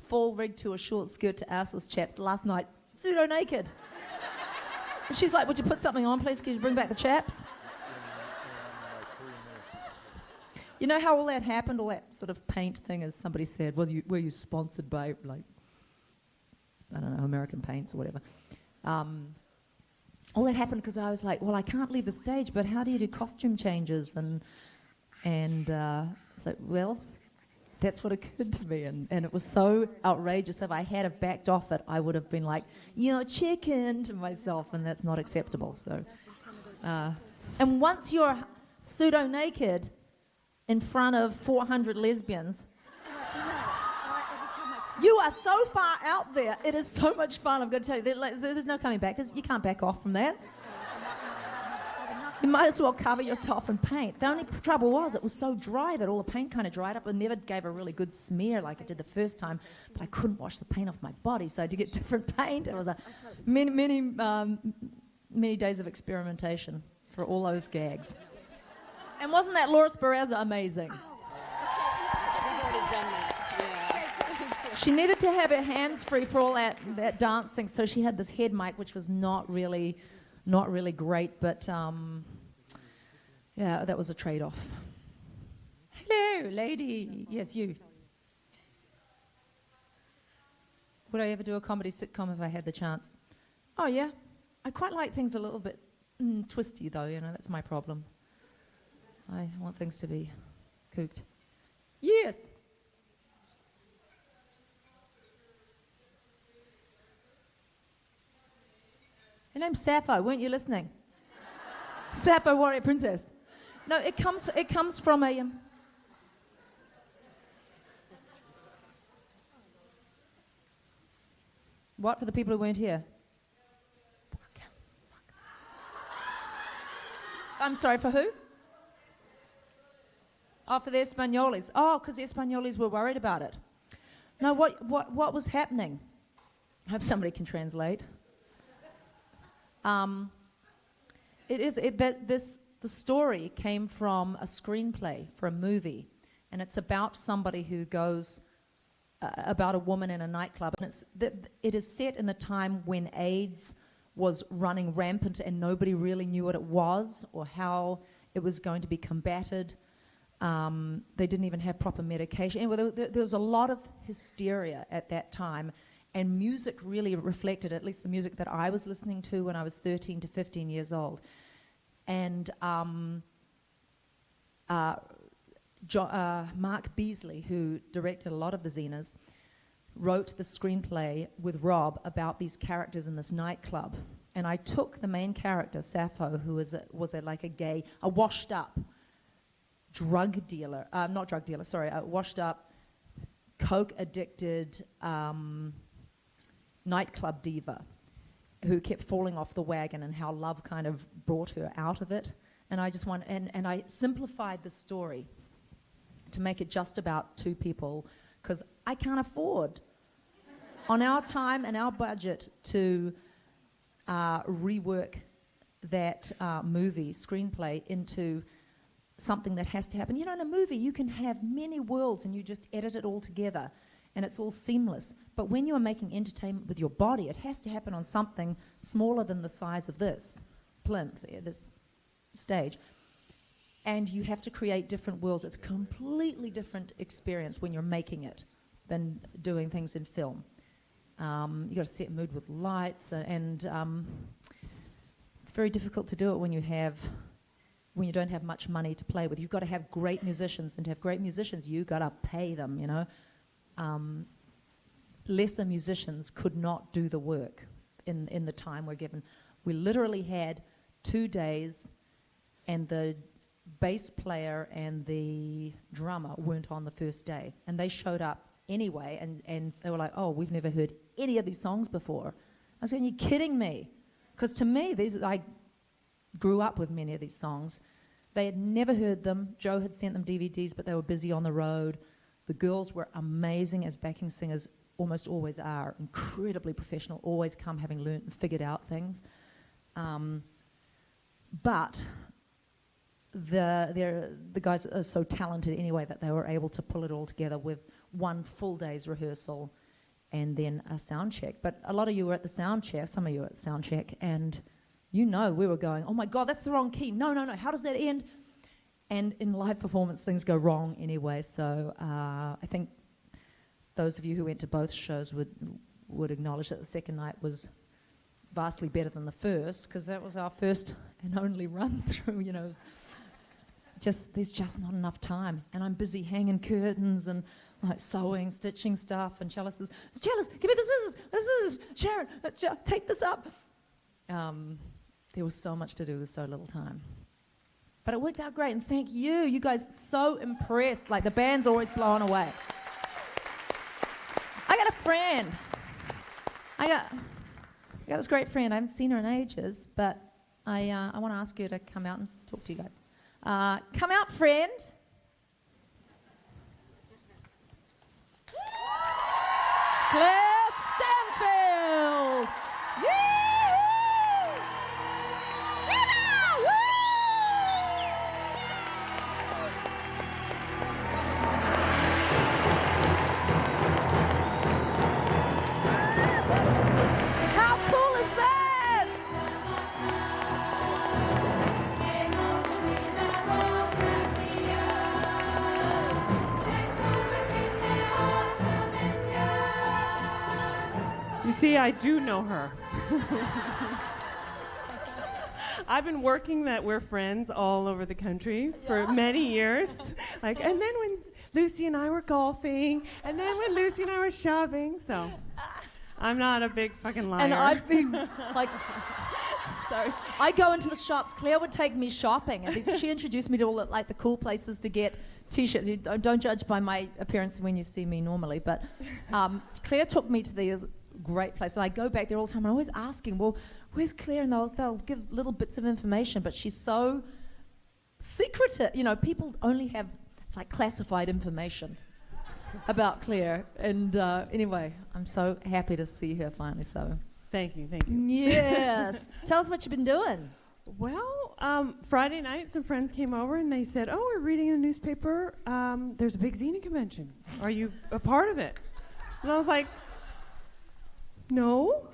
full rig to a short skirt to Assless Chaps last night, pseudo naked. And she's like, would you put something on, please? Could you bring back the chaps? You know how all that happened, all that sort of paint thing, as somebody said, were you sponsored by, like, I don't know, American Paints or whatever. All that happened because I was like, well, I can't leave the stage, but how do you do costume changes? And it's like, well, that's what occurred to me. And it was so outrageous. If I had have backed off it, I would have been like, you're chicken to myself, and that's not acceptable. So, and once you're pseudo-naked in front of 400 lesbians, you are so far out there. It is so much fun. I'm going to tell you, there's no coming back. You can't back off from that. You might as well cover yourself in paint. The only trouble was it was so dry that all the paint kind of dried up and never gave a really good smear like I did the first time. But I couldn't wash the paint off my body, so I had to get different paint. It was many days of experimentation for all those gags. And wasn't that Laura Sperazza amazing? She needed to have her hands free for all that dancing, so she had this head mic, which was not really great, but yeah, that was a trade-off. Hello, lady. Yes, you. Would I ever do a comedy sitcom if I had the chance? Oh, yeah. I quite like things a little bit twisty, though, you know, that's my problem. I want things to be cooked. Yes. Her name's Sappho. Weren't you listening? Sappho, warrior princess. No, it comes from a. What, for the people who weren't here? I'm sorry, for who? Oh, for the Espanolis. Oh, because the Espanolis were worried about it. No, what was happening? I hope somebody can translate. The story came from a screenplay for a movie, and it's about somebody who goes about a woman in a nightclub, and it is set in the time when AIDS was running rampant and nobody really knew what it was or how it was going to be combated. They didn't even have proper medication. Anyway, there was a lot of hysteria at that time, and music really reflected, at least the music that I was listening to when I was 13 to 15 years old. And Mark Beasley, who directed a lot of the Xenas, wrote the screenplay with Rob about these characters in this nightclub. And I took the main character, Sappho, who was like a gay, a washed up washed up, coke addicted nightclub diva who kept falling off the wagon, and how love kind of brought her out of it. And I just and I simplified the story to make it just about two people, because I can't afford on our time and our budget to rework that movie screenplay into something that has to happen. You know, in a movie, you can have many worlds and you just edit it all together and it's all seamless. But when you are making entertainment with your body, it has to happen on something smaller than the size of this plinth, this stage. And you have to create different worlds. It's a completely different experience when you're making it than doing things in film. You've got to set mood with lights, and it's very difficult to do it when you don't have much money to play with. You've got to have great musicians, and to have great musicians, you've got to pay them, you know. Lesser musicians could not do the work in the time we're given. We literally had 2 days, and the bass player and the drummer weren't on the first day, and they showed up anyway, and they were like, oh, we've never heard any of these songs before. I was saying, you're kidding me? Because to me, I grew up with many of these songs. They had never heard them. Joe had sent them DVDs, but they were busy on the road. The girls were amazing, as backing singers almost always are, incredibly professional, always come having learnt and figured out things. But the guys are so talented anyway that they were able to pull it all together with 1 full day's rehearsal and then a sound check. But a lot of you were at the sound check, some of you were at the sound check, and you know we were going, oh my God, that's the wrong key. No, how does that end? And in live performance, things go wrong anyway. So I think those of you who went to both shows would acknowledge that the second night was vastly better than the first, because that was our first and only run through, you know. There's just not enough time, and I'm busy hanging curtains and like sewing, stitching stuff, and Chalice says, give me the scissors, Sharon, take this up. There was so much to do with so little time. But it worked out great, and thank you. You guys so impressed. Like, the band's always blown away. I got a friend. I got this great friend. I haven't seen her in ages, but I want to ask her to come out and talk to you guys. Come out, friend. Claire Stansfield. How cool is that? You see, I do know her. I've been working that we're friends all over the country for many years. And then when Lucy and I were golfing, and then when Lucy and I were shopping, so I'm not a big fucking liar. And I've been like, sorry, I go into the shops. Claire would take me shopping, and she introduced me to all the cool places to get T-shirts. You don't judge by my appearance when you see me normally, but Claire took me to these great place, and I go back there all the time. I'm always asking, well, where's Claire? And they'll give little bits of information, but she's so secretive. You know, people only have, it's like classified information about Claire. And anyway, I'm so happy to see her finally. So Thank you. Yes. Tell us what you've been doing. Well, Friday night, some friends came over and they said, oh, we're reading in the newspaper. There's a big Xena convention. Are you a part of it? And I was like, no.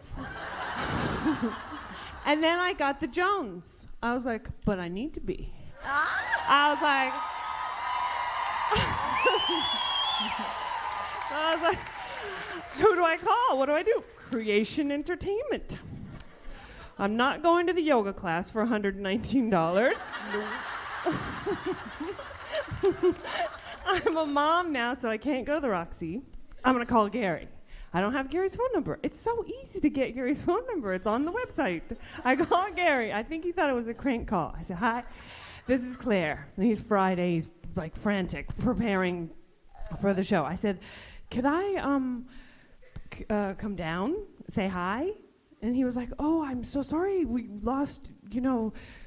And then I got the Jones. I was like, but I need to be. I was like, who do I call? What do I do? Creation Entertainment. I'm not going to the yoga class for $119. I'm a mom now, so I can't go to the Roxy. I'm going to call Gary. I don't have Gary's phone number. It's so easy to get Gary's phone number. It's on the website. I call Gary. I think he thought it was a crank call. I said, hi, this is Claire. And he's Friday. He's like frantic preparing for the show. I said, could I come down, say hi? And he was like, oh, I'm so sorry. We lost,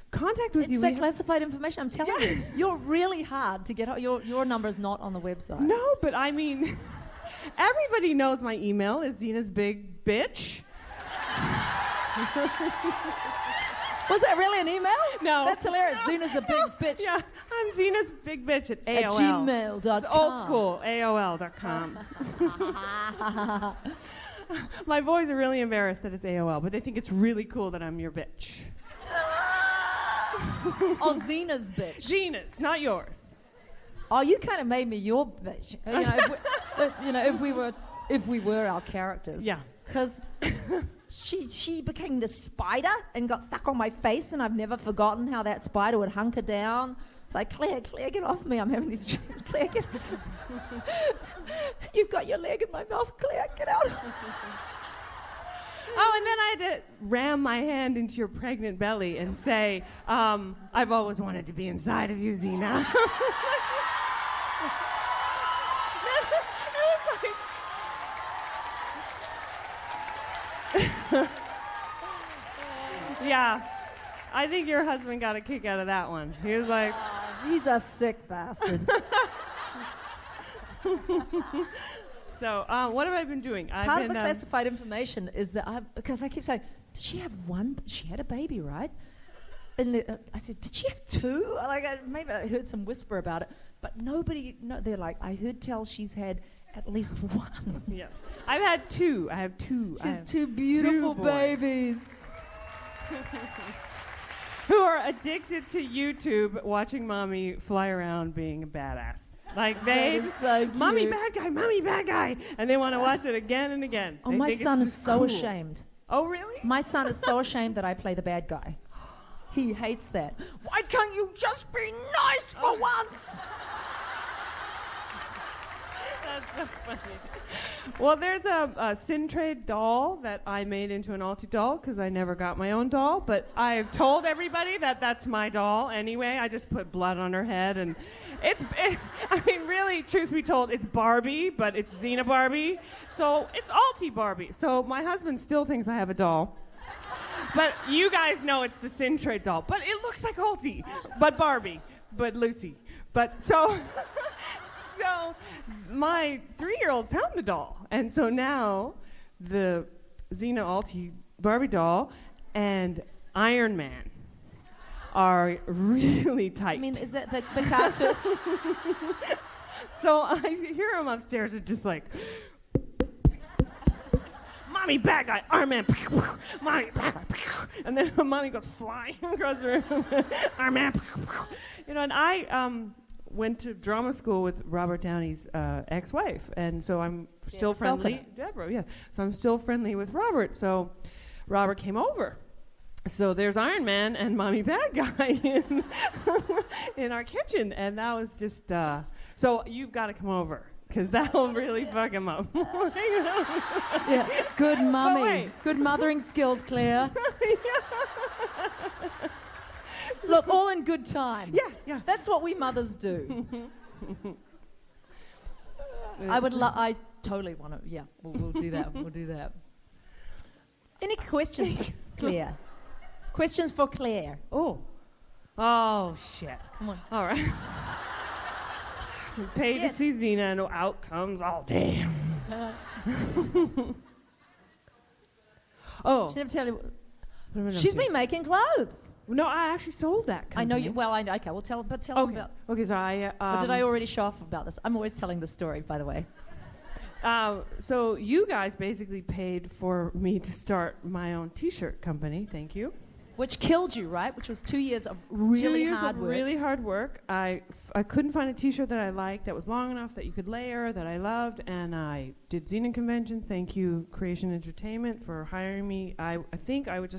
contact with you. It's that classified information. I'm telling you, you're really hard to get. Your number is not on the website. No, but I mean, everybody knows my email is Zena's Big Bitch. Was that really an email? No. That's hilarious. Zena's a big bitch. Yeah, I'm Zena's Big Bitch at AOL. At gmail.com. It's old school, AOL.com. My boys are really embarrassed that it's AOL, but they think it's really cool that I'm your bitch. Oh, Zena's bitch. Zena's, not yours. Oh, you kind of made me your bitch. If we were our characters. Yeah. Because she became the spider and got stuck on my face, and I've never forgotten how that spider would hunker down. It's like, Claire, get off me. I'm having these dreams. Claire, get off. You've got your leg in my mouth, Claire. Get out. Oh, and then I had to ram my hand into your pregnant belly and say, I've always wanted to be inside of you, Zena. Yeah, I think your husband got a kick out of that one. He was like, he's a sick bastard. So, what have I been doing? Part of the classified information is that because I keep saying, did she have one? She had a baby, right? And I said, did she have two? Maybe I heard some whisper about it, but nobody. No, they're like, I heard tell she's had at least one. Yeah, I've had two. I have two. She has two beautiful babies. Who are addicted to YouTube, watching mommy fly around being a badass. Like they just, mommy bad guy, and they want to watch it again and again. Oh, they my son is so cool. ashamed. Oh, really? My son is so ashamed that I play the bad guy. He hates that. Why can't you just be nice for once? That's so funny. Well, there's a Syntrade doll that I made into an Alti doll because I never got my own doll, but I've told everybody that that's my doll anyway. I just put blood on her head, and really, truth be told, it's Barbie, but it's Xena Barbie, so it's Alti Barbie. So my husband still thinks I have a doll. But you guys know it's the Syntrade doll. But it looks like Alti, but Barbie, but Lucy. But so... So my 3-year-old found the doll, and so now the Xena Alti Barbie doll and Iron Man are really tight. I mean, is that the cartoon? So I hear him upstairs and just like, mommy bad guy, Iron Man, mommy bad guy, and then mommy goes flying across the room, Iron Man, and I went to drama school with Robert Downey's ex-wife, and so I'm still friendly. Deborah, yeah. So I'm still friendly with Robert. So Robert came over. So there's Iron Man and Mommy Bad Guy in our kitchen, and that was just. So you've got to come over because that'll really fuck him up. Yeah, good mommy, good mothering skills, Claire. Look, all in good time. Yeah. That's what we mothers do. I totally want to. Yeah, we'll do that. We'll do that. Any questions, Claire? Questions for Claire? Oh, shit. Come on. All right. Paid to see Xena, and out comes all damn. Oh. She never tell you. She's been making clothes. No, I actually sold that company. I know you. Well, okay. Well, tell them about. Okay, so I. Or did I already show off about this? I'm always telling the story, by the way. So you guys basically paid for me to start my own T-shirt company. Thank you. Which killed you, right? Which was 2 years of really hard work. Really hard work. I couldn't find a T-shirt that I liked that was long enough that you could layer that I loved, and I did Xena conventions. Thank you, Creation Entertainment, for hiring me. I think I was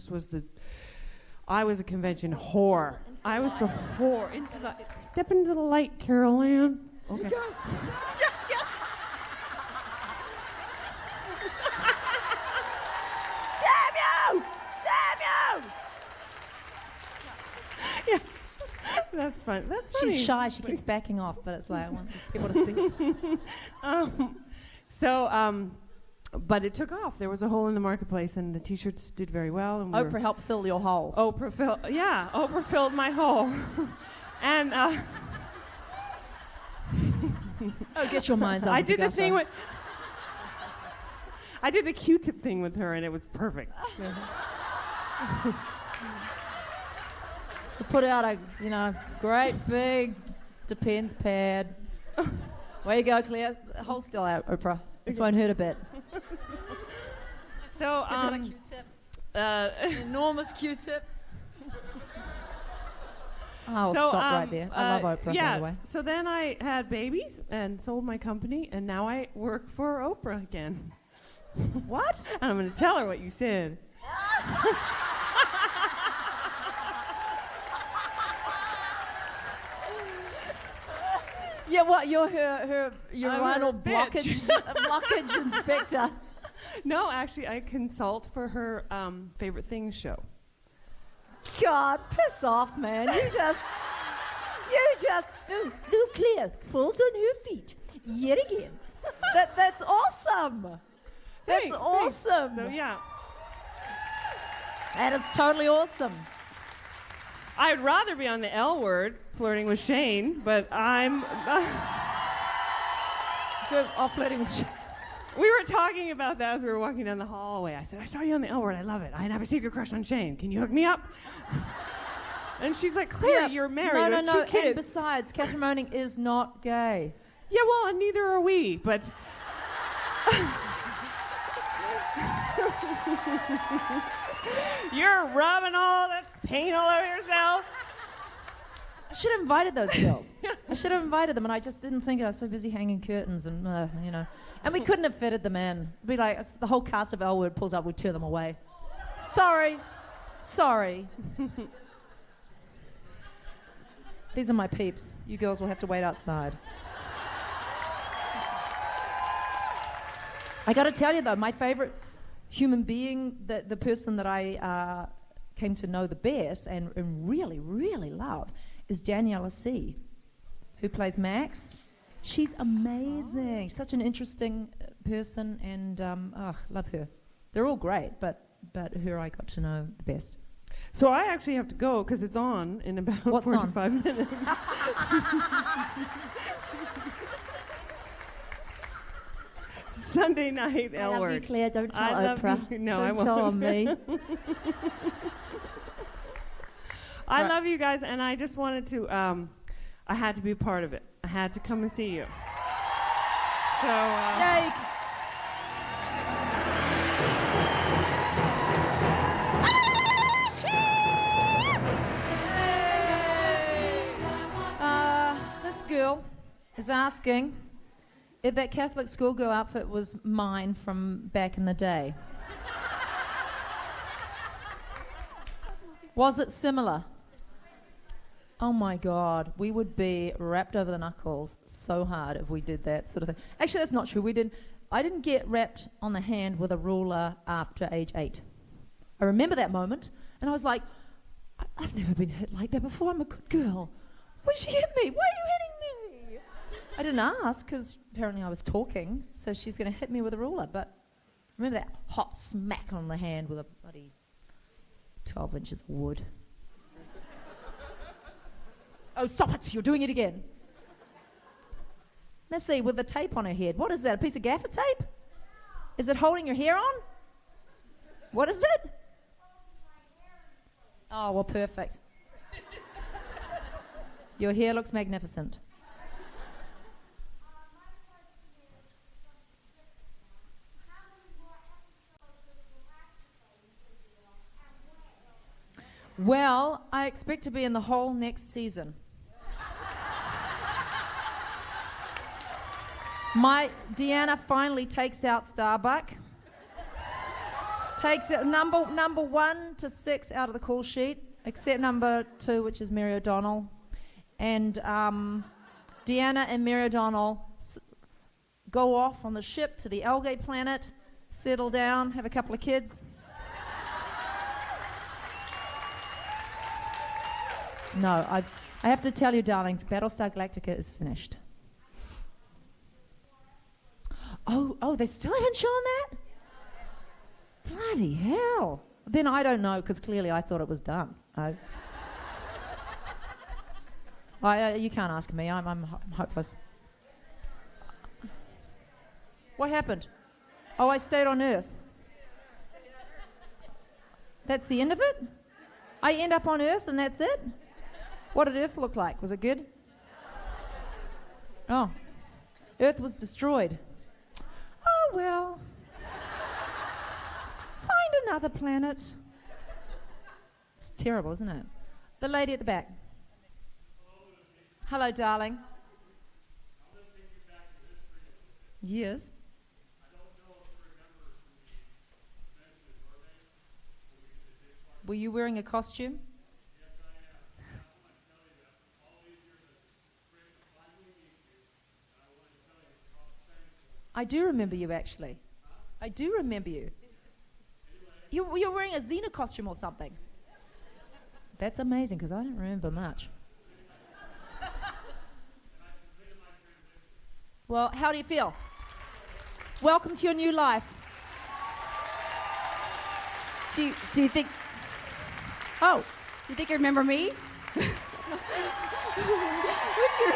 a convention whore. I was the whore. Step into the light, Carol Ann. Okay. That's fun. That's funny. She's shy. She keeps backing off, but it's like I want people to see. But it took off. There was a hole in the marketplace, and the T-shirts did very well. And Oprah helped fill your hole. Oprah filled my hole. And get your minds out. I did the thing with. I did the Q-tip thing with her, and it was perfect. Put out a great big Depends pad. Way you go, Claire. Hold still out, Oprah. This won't hurt a bit. So, Is it a Q-tip? An enormous Q-tip. I'll stop right there. I love Oprah, by the way. So then I had babies and sold my company, and now I work for Oprah again. What? And I'm going to tell her what you said. Yeah, what? You're her urinal blockage inspector. No, actually, I consult for her favorite things show. God, piss off, man. You just, no, Claire falls on her feet yet again. That's awesome. That's awesome. So, yeah. That is totally awesome. I'd rather be on the L Word, flirting with Shane, but I'm... flirting with Shane. We were talking about that as we were walking down the hallway. I said, I saw you on the L Word. I love it. I have a secret crush on Shane. Can you hook me up? And she's like, Claire, you're married with two kids. And besides, Catherine Moaning is not gay. Yeah, well, and neither are we, but... You're rubbing all that paint all over yourself. I should have invited those girls. I should have invited them, and I just didn't think. I was so busy hanging curtains, and and we couldn't have fitted them in. It'd be like the whole cast of L Word pulls up, we'd tear them away. Sorry. These are my peeps. You girls will have to wait outside. I got to tell you though, my favorite human being, the person that I came to know the best and really, really love, is Daniela C., who plays Max. She's amazing. Such an interesting person, and love her. They're all great, but her I got to know the best. So I actually have to go because it's on in about 45 minutes. Sunday night, L Word. I love you, Claire. Don't tell Oprah. No, I won't. Don't tell me. I love you guys, and I just wanted to, I had to be a part of it. I had to come and see you. So, Yay. This girl is asking if that Catholic schoolgirl outfit was mine from back in the day. Was it similar? Oh my God, we would be wrapped over the knuckles so hard if we did that sort of thing. Actually, that's not true. I didn't get wrapped on the hand with a ruler after age 8. I remember that moment, and I was like, I've never been hit like that before. I'm a good girl. Why did she hit me? Why are you hitting me? I didn't ask, because apparently I was talking, so she's going to hit me with a ruler. But remember that hot smack on the hand with a bloody 12 inches of wood. Oh, stop it. You're doing it again. Let's see, with the tape on her head. What is that, a piece of gaffer tape? Is it holding your hair on? What is it? Oh, well, perfect. Your hair looks magnificent. Well, I expect to be in the whole next season. My Deanna finally takes out Starbuck. Takes it number 1 to 6 out of the call sheet, except number 2, which is Mary O'Donnell. And Deanna and Mary O'Donnell go off on the ship to the algae planet, settle down, have a couple of kids. No, I have to tell you, darling, Battlestar Galactica is finished. Oh, they still haven't shown that? Bloody hell. Then I don't know, because clearly I thought it was done. You can't ask me. I'm hopeless. What happened? Oh, I stayed on Earth. That's the end of it? I end up on Earth and that's it? What did Earth look like? Was it good? Oh. Earth was destroyed. Oh, well. Find another planet. It's terrible, isn't it? The lady at the back. Hello, darling. Yes. Were you wearing a costume? I do remember you, actually. I do remember you. You're wearing a Xena costume or something. That's amazing, because I don't remember much. Well, how do you feel? Welcome to your new life. Do you think... Oh. You think you remember me? What's your...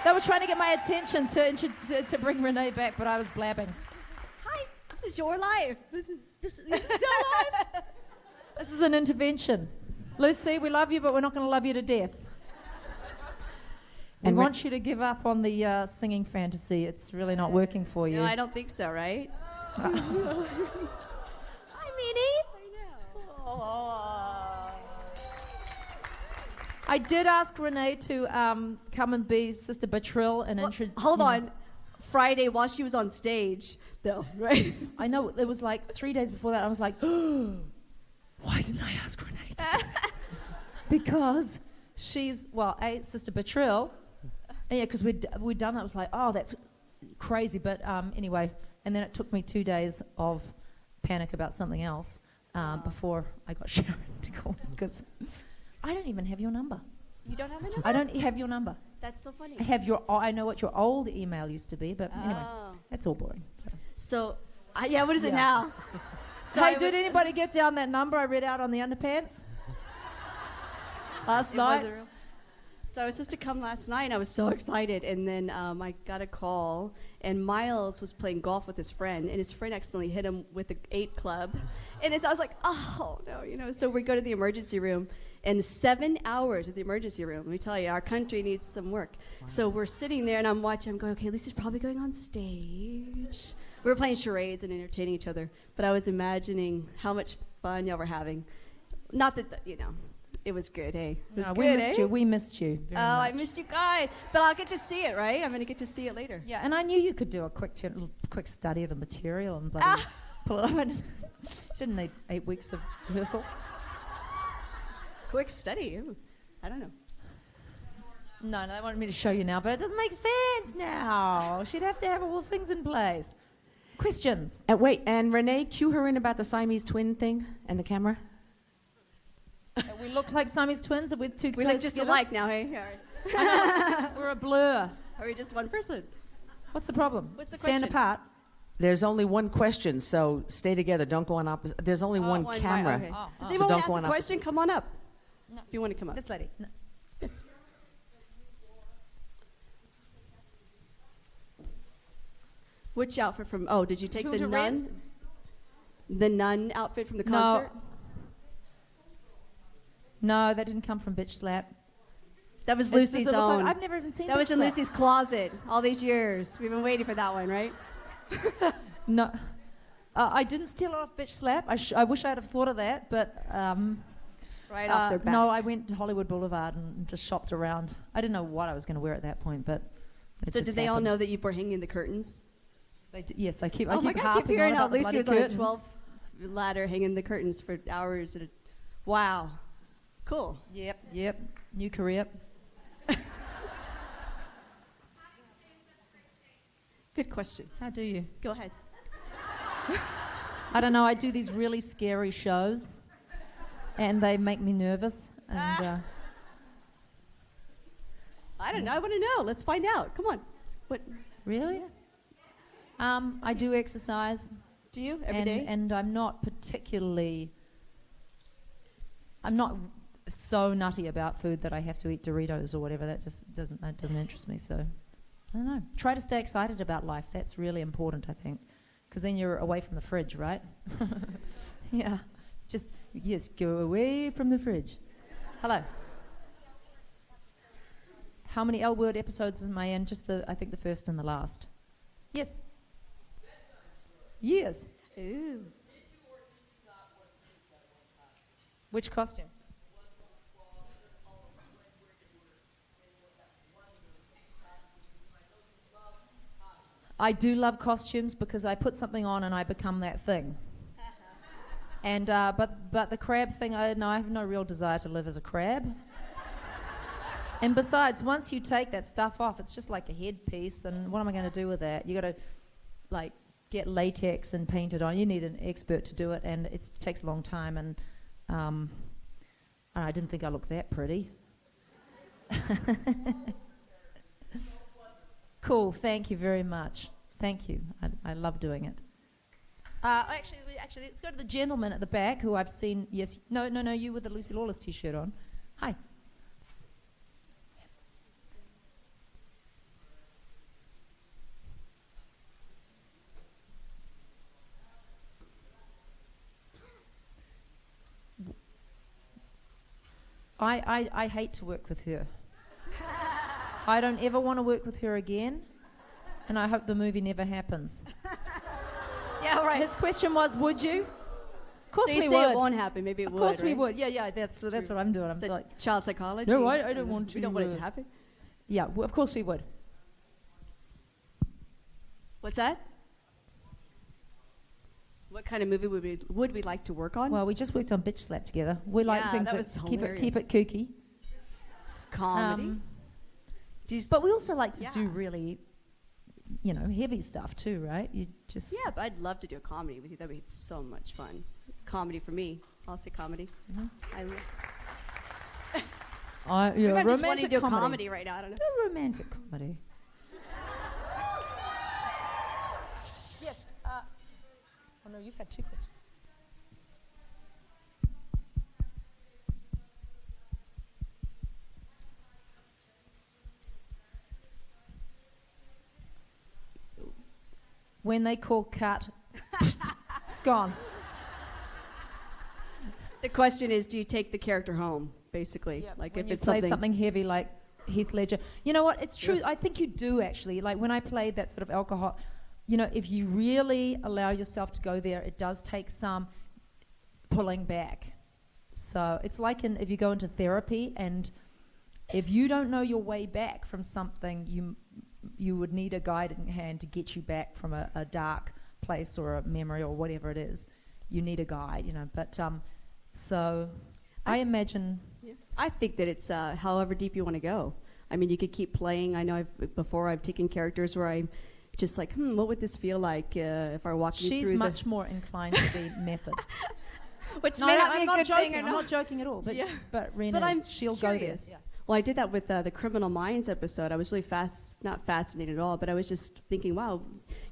They were trying to get my attention to bring Renee back, but I was blabbing. Hi, this is your life. This is your life. This is an intervention. Lucy, we love you, but we're not going to love you to death. We want you to give up on the singing fantasy. It's really not working for you. No, I don't think so, right? Hi, Minnie. I did ask Renee to come and be Sister Betril and introduce... Hold on. Friday, while she was on stage, though, right? I know. It was like 3 days before that. I was like, why didn't I ask Renee to do that? Because she's, Sister Betril. Yeah, because we'd done that. I was like, oh, that's crazy. But anyway, and then it took me 2 days of panic about something else before I got Sharon to call me, because I don't even have your number. You don't have a number? I don't have your number. That's so funny. I know what your old email used to be, but anyway, that's all boring. So what is it now? So hey, did anybody get down that number I read out on the underpants last night? So I was supposed to come last night, and I was so excited, and then I got a call, and Miles was playing golf with his friend, and his friend accidentally hit him with the 8 club, and I was like, oh, no, So we go to the emergency room, and 7 hours at the emergency room. Let me tell you, our country needs some work. Wow. So we're sitting there, and I'm watching, I'm going, okay, Lisa's probably going on stage. We were playing charades and entertaining each other, but I was imagining how much fun y'all were having. Not that, it was good, hey? It was good, We missed you. Very much. I missed you guys. But I'll get to see it, right? I'm going to get to see it later. Yeah, and I knew you could do a quick study of the material and bloody pull it up. Shouldn't need 8 weeks of rehearsal. Quick study? Ooh, I don't know. No, they wanted me to show you now, but it doesn't make sense now. She'd have to have all the things in place. Questions? Wait, and Renee, cue her in about the Siamese twin thing and the camera. We look like Siamese twins, and we're two. We look just alike now, hey? We're a blur. Are we just one person? What's the problem? What's the Stand question? apart. There's only one question, so stay together. Don't go on opposite. There's only one camera. Okay. Does So anyone don't ask go a on question? Come on up. No. If you want to come up. This lady. No. Yes. Which outfit from? Oh, did you take the nun? The nun outfit from the concert? No, that didn't come from Bitch Slap. That was Lucy's own. I've never even seen that. Was in Slap. Lucy's closet all these years. We've been waiting for that one, right? No. I didn't steal it off Bitch Slap. I wish I'd have thought of that, but... right off their back. No, I went to Hollywood Boulevard and just shopped around. I didn't know what I was going to wear at that point, but So did they all know that you were hanging the curtains? Yes, I keep my harping God, I keep hearing on how about the Lucy was bloody on a 12 ladder hanging the curtains for hours. Wow. Cool. Yep. New career. Good question. How do you? Go ahead. I don't know. I do these really scary shows, and they make me nervous. And I don't know. I want to know. Let's find out. Come on. What? really, I do exercise. Do you every day? And I'm not particularly. I'm not so nutty about food that I have to eat Doritos or whatever. That just doesn't interest me. So I don't know. Try to stay excited about life. That's really important, I think, because then you're away from the fridge, right? Yeah. Just go away from the fridge. Hello. How many L Word episodes am I in? I think the first and the last. Yes. Yes. Ooh. Which costume? I do love costumes because I put something on and I become that thing. And but the crab thing, I have no real desire to live as a crab. And besides, once you take that stuff off, it's just like a headpiece. And what am I going to do with that? You got to like get latex and paint it on. You need an expert to do it, and it takes a long time. And I didn't think I looked that pretty. Cool. Thank you very much. Thank you. I love doing it. Actually, let's go to the gentleman at the back who I've seen. Yes. No. You with the Lucy Lawless T-shirt on. Hi. I hate to work with her. I don't ever want to work with her again, and I hope the movie never happens. Yeah, right. His question was, would you? Of course so you we say would. it won't happen. Maybe it would. Of course we right? would. Yeah. That's what I'm doing. I'm like child psychology. No, I don't want to. We don't want it to happen. Yeah, of course we would. What's that? What kind of movie would we like to work on? Well, we just worked on Bitch Slap together. We like things that keep it kooky. Comedy. But we also like to do really, heavy stuff too, right? You just yeah, but I'd love to do a comedy with you. That'd be so much fun. Comedy for me. I'll say comedy. Yeah, I just want romantic to do comedy. comedy right now. I don't know. Do romantic comedy. Yes. Oh no, you've had two questions. When they call cut, it's gone. The question is, do you take the character home, basically? Yep. Like when if you it's play something heavy like Heath Ledger. You know what? It's true. Yeah. I think you do actually. Like when I played that sort of alcohol, if you really allow yourself to go there, it does take some pulling back. So it's like if you go into therapy, and if you don't know your way back from something, you would need a guiding hand to get you back from a dark place or a memory or whatever it is. You need a guide, But so I imagine. Yeah. I think that it's however deep you want to go. I mean, you could keep playing. I know I've taken characters where I'm just like, what would this feel like if I walked you through She's much more inclined to be method. Which No, may not I'm be a not good joking. thing or I'm not joking at all. But Yeah. but Rena, she'll go there. curious. Yeah. Well, I did that with the Criminal Minds episode. I was really not fascinated at all, but I was just thinking, wow,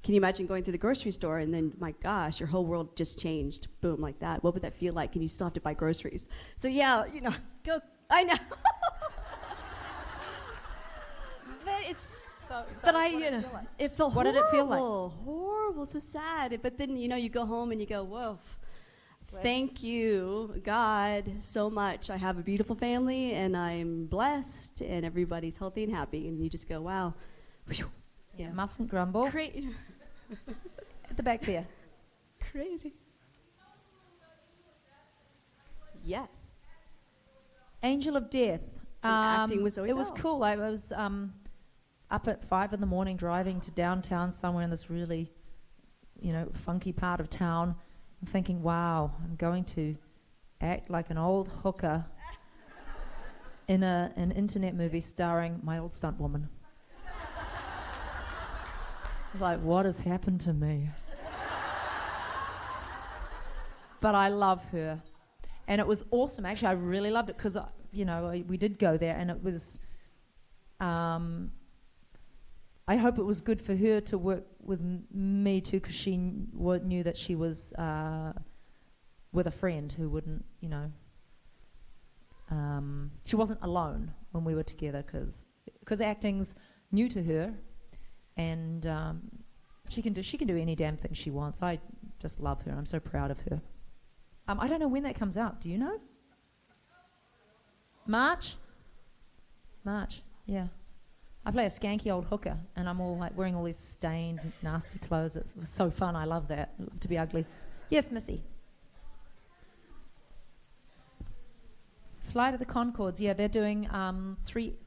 can you imagine going through the grocery store and then, my gosh, your whole world just changed, boom, like that. What would that feel like? And you still have to buy groceries. So yeah, go. I know. But it's. But it felt What horrible. did it feel like? Horrible, so sad. But then, you go home and you go, whoa. Thank you, God, so much. I have a beautiful family, and I'm blessed, and everybody's healthy and happy. And you just go, wow. Whew. Yeah, mustn't grumble. At the back there. Crazy. Yes. Angel of Death. acting with Zoe It was Bell. cool. I was up at 5 a.m. driving to downtown somewhere in this really, funky part of town. I'm thinking, wow, I'm going to act like an old hooker in an internet movie starring my old stunt woman. I was like, what has happened to me? But I love her. And it was awesome. Actually, I really loved it because, we did go there, and it was. I hope it was good for her to work with me too, because she knew that she was with a friend who wouldn't, she wasn't alone when we were together, because acting's new to her, and she can do any damn thing she wants. I just love her. I'm so proud of her. I don't know when that comes out. Do you know? March, yeah. I play a skanky old hooker, and I'm all like wearing all these stained, nasty clothes. It was so fun. I love that. I love to be ugly. Yes, Missy. Flight of the Conchords. Yeah, they're doing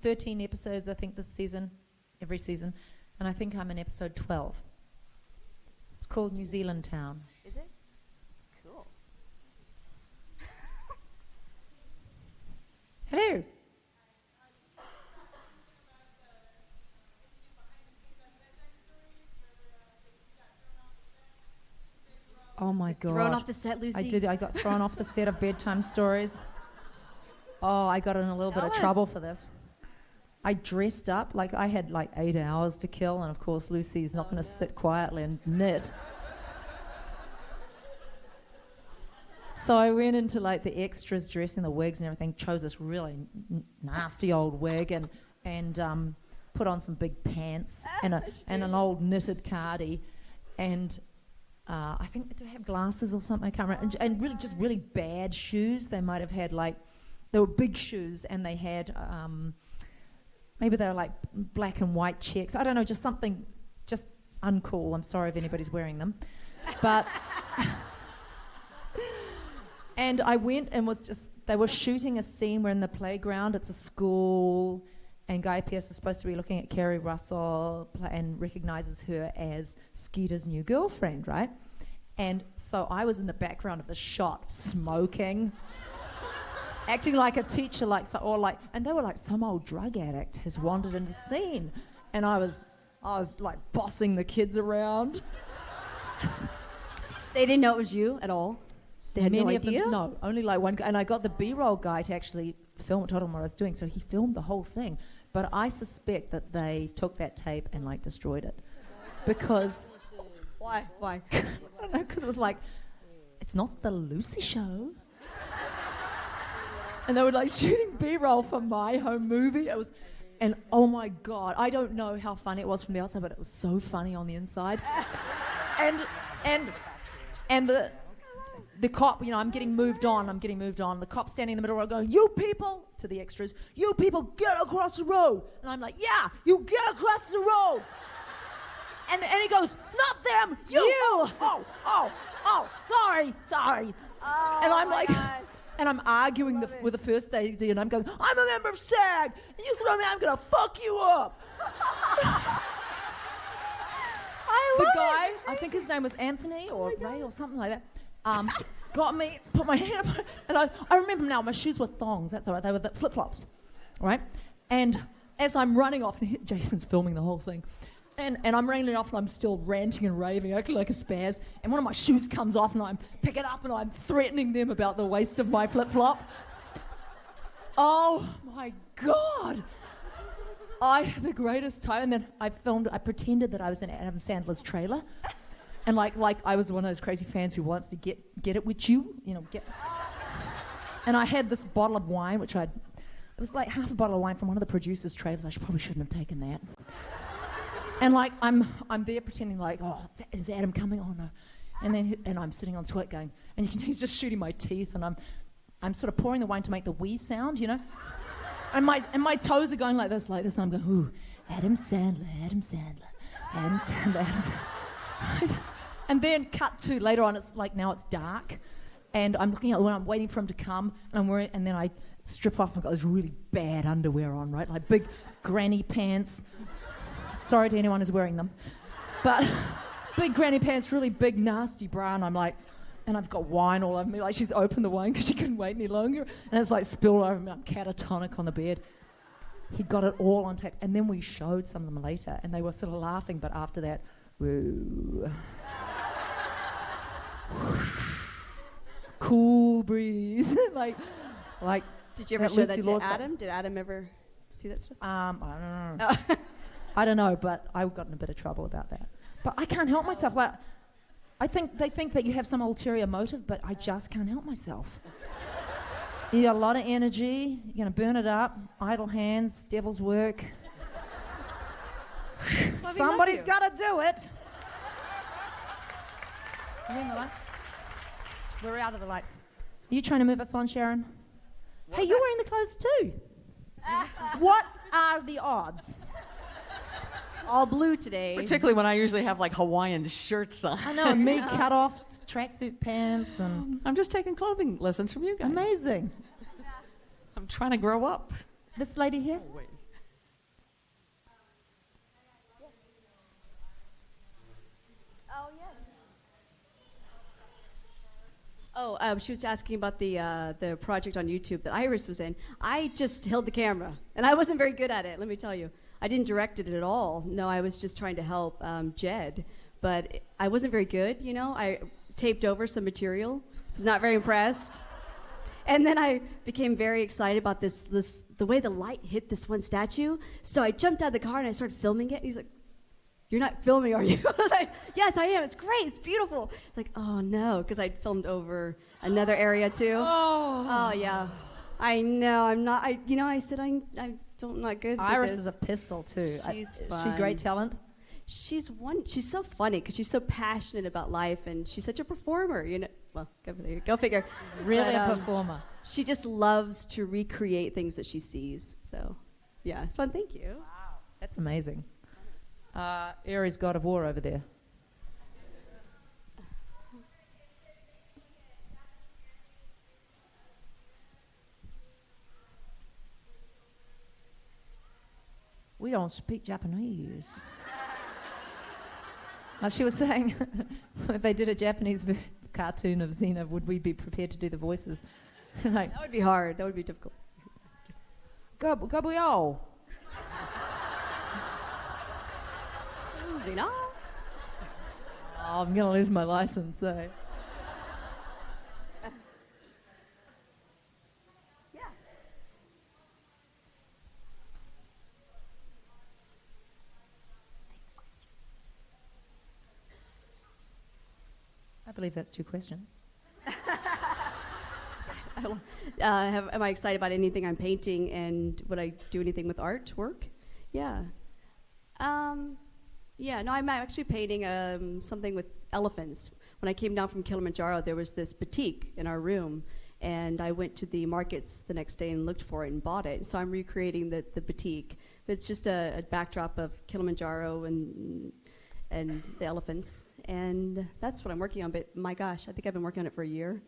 13 episodes, I think, this season, every season. And I think I'm in episode 12. It's called New Zealand Town. Is it? Cool. Hello. Oh my God. Thrown off the set, Lucy? I did. I got thrown off the set of Bedtime Stories. Oh, I got in a little bit of trouble for this. I dressed up, like I had like 8 hours to kill, and of course Lucy's not going to sit quietly and knit. So I went into like the extras dressing, the wigs and everything, chose this really nasty old wig and put on some big pants and an old knitted cardi, and I think did I have glasses or something? I can't remember. And really just really bad shoes. They might have had like, they were big shoes, and they had maybe they were like black and white checks. I don't know, just something just uncool. I'm sorry if anybody's wearing them, but. And I went and they were shooting a scene. We're in the playground. It's a school, and Guy Pearce is supposed to be looking at Kerry Russell and recognizes her as Skeeter's new girlfriend, right? And so I was in the background of the shot, smoking, acting like a teacher, and they were like, some old drug addict has wandered into the scene, and I was like bossing the kids around. They didn't know it was you at all. They had Many no of idea? them, no, only like one guy. And I got the B-roll guy to actually film, told him what I was doing, so he filmed the whole thing. But I suspect that they took that tape and like destroyed it. Because... Why? I don't know, because it was like, it's not the Lucy show. And they were like shooting B-roll for my home movie. It was... And oh my God, I don't know how funny it was from the outside, but it was so funny on the inside. and the cop, I'm getting moved on. The cop's standing in the middle of the road going, you people, to the extras, you people get across the road. And I'm like, yeah, you get across the road. And he goes, not them, you. Oh, sorry. Oh, and I'm like, gosh. and I'm arguing with the first AD, and I'm going, I'm a member of SAG, and you throw me, I'm going to fuck you up. The guy, I think his name was Anthony or Ray or something like that, got me, put my hand up, and I remember now, my shoes were thongs, that's all right, they were the flip-flops, right? And as I'm running off, and Jason's filming the whole thing, and I'm running off, and I'm still ranting and raving, acting like a spaz, and one of my shoes comes off, and I pick it up, and I'm threatening them about the waste of my flip-flop. Oh my God! I had the greatest time, and then I pretended that I was in Adam Sandler's trailer, and like I was one of those crazy fans who wants to get it with you, And I had this bottle of wine, it was like half a bottle of wine from one of the producers' trailers. I probably shouldn't have taken that. And like I'm there pretending like, oh, is Adam coming? Oh no. And I'm sitting on the toilet going, and he's just shooting my teeth, and I'm sort of pouring the wine to make the wee sound, And my toes are going like this, and I'm going, ooh, Adam Sandler. And then cut to later on, it's like now it's dark, and I'm looking at when I'm waiting for him to come, and then I strip off. I've got those really bad underwear on, right, like big granny pants. Sorry to anyone who's wearing them, but big granny pants, really big nasty bra, and I'm like. And I've got wine all over me, like she's opened the wine because she couldn't wait any longer. And it's like spilled over me, I'm catatonic on the bed. He got it all on tape. And then we showed some of them later, and they were sort of laughing, but after that, woo. Cool breeze. like Did you ever show that to Adam? Did Adam ever see that stuff? I don't know. I don't know, but I got in a bit of trouble about that. But I can't help myself. Like, I think they think that you have some ulterior motive, but I just can't help myself. You got a lot of energy. You're going to burn it up. Idle hands, devil's work. Somebody's got to do it. Are we in the lights? We're out of the lights. Are you trying to move us on, Sharon? Hey, you're wearing the clothes too. What are the odds? All blue today. Particularly when I usually have like Hawaiian shirts on. I know, me cut off tracksuit pants and... I'm just taking clothing lessons from you guys. Amazing. I'm trying to grow up. This lady here? Oh, wait. Oh, she was asking about the project on YouTube that Iris was in. I just held the camera, and I wasn't very good at it, let me tell you. I didn't direct it at all. No, I was just trying to help Jed, but I wasn't very good, you know. I taped over some material. Was not very impressed. And then I became very excited about the way the light hit this one statue. So I jumped out of the car and I started filming it. And he's like, "You're not filming, are you?" I was like, "Yes, I am. It's great. It's beautiful." It's like, "Oh no," because I filmed over another area too. Oh yeah, I know. I'm not. I said I'm not good. Iris is a pistol too. She's Is she great talent? She's so funny because she's so passionate about life and she's such a performer. You know. Well, go figure. She's really a performer. She just loves to recreate things that she sees. So, yeah, it's fun. Thank you. Wow, that's amazing. Ares, god of war, over there. We don't speak Japanese. She was saying, if they did a Japanese cartoon of Xena, would we be prepared to do the voices? Like, that would be hard. That would be difficult. Gabriel. Xena? Oh, I'm going to lose my license, though. I believe that's 2 questions. Am I excited about anything I'm painting and would I do anything with artwork? Yeah. No, I'm actually painting something with elephants. When I came down from Kilimanjaro, there was this batik in our room, and I went to the markets the next day and looked for it and bought it. So I'm recreating the batik. But it's just a backdrop of Kilimanjaro and the elephants. And that's what I'm working on. But my gosh, I think I've been working on it for a year.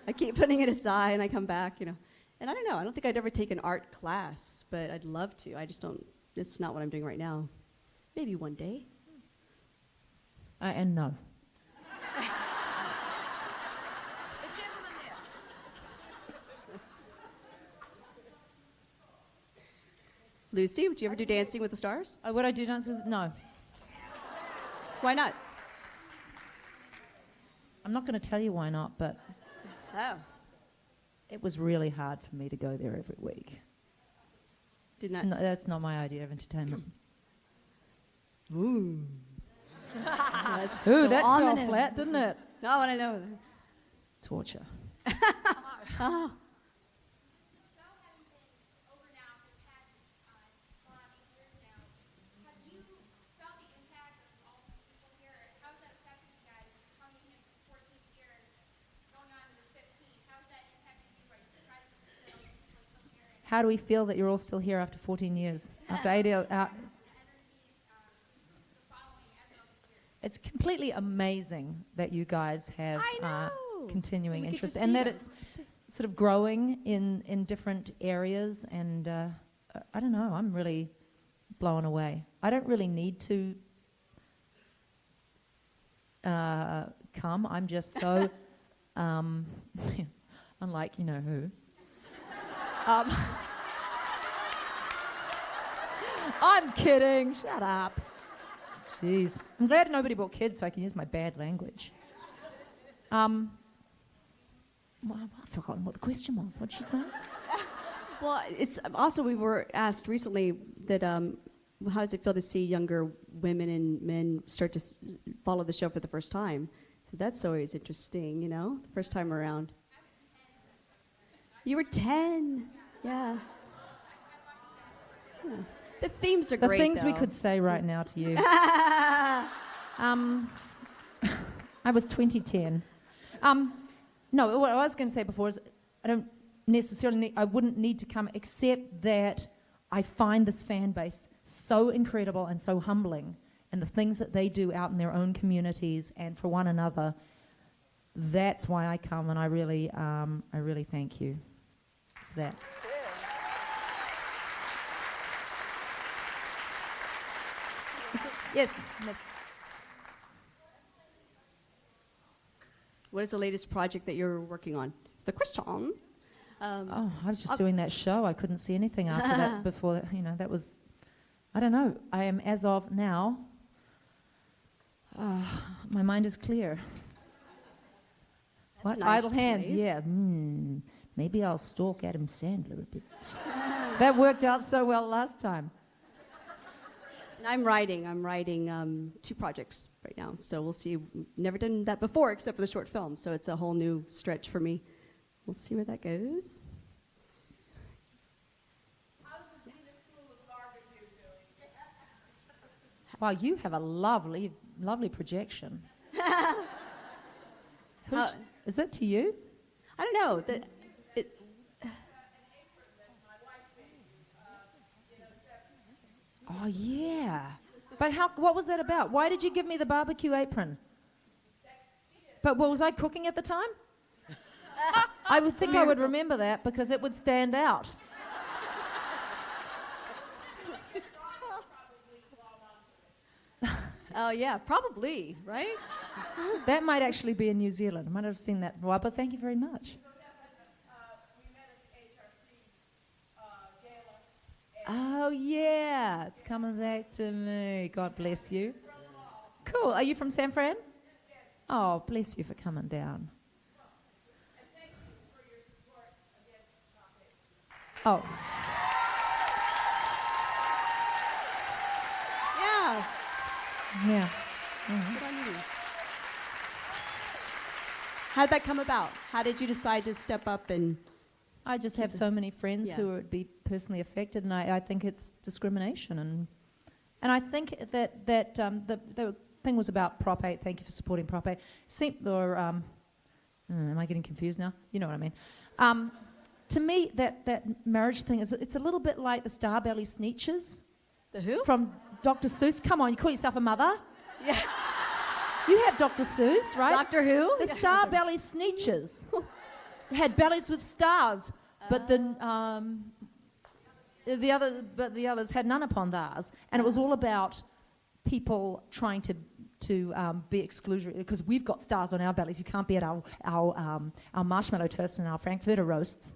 I keep putting it aside, and I come back, you know. And I don't know. I don't think I'd ever take an art class, but I'd love to. I just don't. It's not what I'm doing right now. Maybe one day. And no. Lucy, would you ever do Dancing with the Stars? Would I do dances? No. Why not? I'm not going to tell you why not, but it was really hard for me to go there every week. That's not my idea of entertainment. Ooh. That so fell ominous. flat, didn't it? No, I want to know. Torture. Oh. How do we feel that you're all still here after 14 years? After 8 It's completely amazing that you guys have continuing interest and that it's sort of growing in different areas. And I don't know, I'm really blown away. I don't really need to come. I'm just so, unlike you know who. I'm kidding. Shut up. Jeez. I'm glad nobody brought kids so I can use my bad language. Well, I've forgotten what the question was. What'd she say? Well, it's also, we were asked recently that how does it feel to see younger women and men start to follow the show for the first time? So that's always interesting, you know, the first time around. You were 10. Yeah. Yeah. The themes are The great, things we though. could say right now to you. I was 2010. No, what I was going to say before is I don't necessarily I wouldn't need to come, except that I find this fan base so incredible and so humbling, and the things that they do out in their own communities and for one another. That's why I come, and I really thank you for that. Yes. What is the latest project that you're working on? It's the question. I was just doing that show. I couldn't see anything after that before that, you know, that was, I don't know. I am, as of now, my mind is clear. That's What? a nice Idle hands, phrase. yeah. Maybe I'll stalk Adam Sandler a bit. That worked out so well last time. And I'm writing 2 projects right now. So we'll see. Never done that before except for the short film. So it's a whole new stretch for me. We'll see where that goes. Wow, you have a lovely, lovely projection. Is that to you? I don't know. Oh, yeah. But what was that about? Why did you give me the barbecue apron? But was I cooking at the time? I would think I would remember that because it would stand out. Oh, yeah, probably, right? That might actually be in New Zealand. I might have seen that. Well, but thank you very much. Oh, yeah. It's coming back to me. God bless you. Cool. Are you from San Fran? Oh, bless you for coming down. Oh. Yeah. Yeah. Good on you. How did that come about? How did you decide to step up and... I just have so many friends Yeah. who would be personally affected, and I think it's discrimination. And I think that the thing was about Prop 8. Thank you for supporting Prop 8. Am I getting confused now? You know what I mean. To me, that marriage thing, it's a little bit like the Starbelly Sneetches. The who? From Dr. Seuss. Come on, you call yourself a mother? Yeah. You have Dr. Seuss, right? Doctor Who? The Starbelly Sneetches. Had bellies with stars, but the others had none upon theirs, and it was all about people trying to be exclusionary because we've got stars on our bellies. You can't be at our marshmallow toasts and our Frankfurter roasts,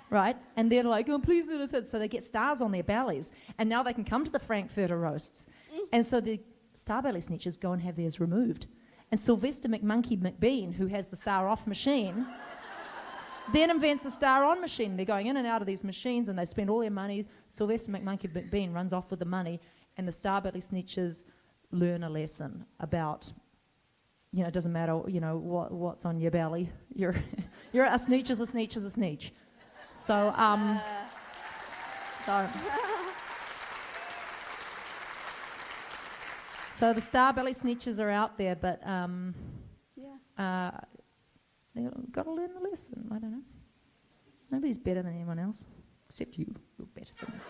right? And they're like, oh, please let us in. So they get stars on their bellies, and now they can come to the Frankfurter roasts, and so the Starbelly Sneetches go and have theirs removed, and Sylvester McMonkey McBean, who has the star off machine. Then invents a star-on machine. They're going in and out of these machines, and they spend all their money. Sylvester McMonkey McBean runs off with the money, and the Starbelly Sneetches learn a lesson about, you know, it doesn't matter, you know, what's on your belly. You're a sneetch is a sneetch is a sneetch. So so the Starbelly Sneetches are out there, but they've got to learn the lesson. I don't know. Nobody's better than anyone else, except you. You're better than me.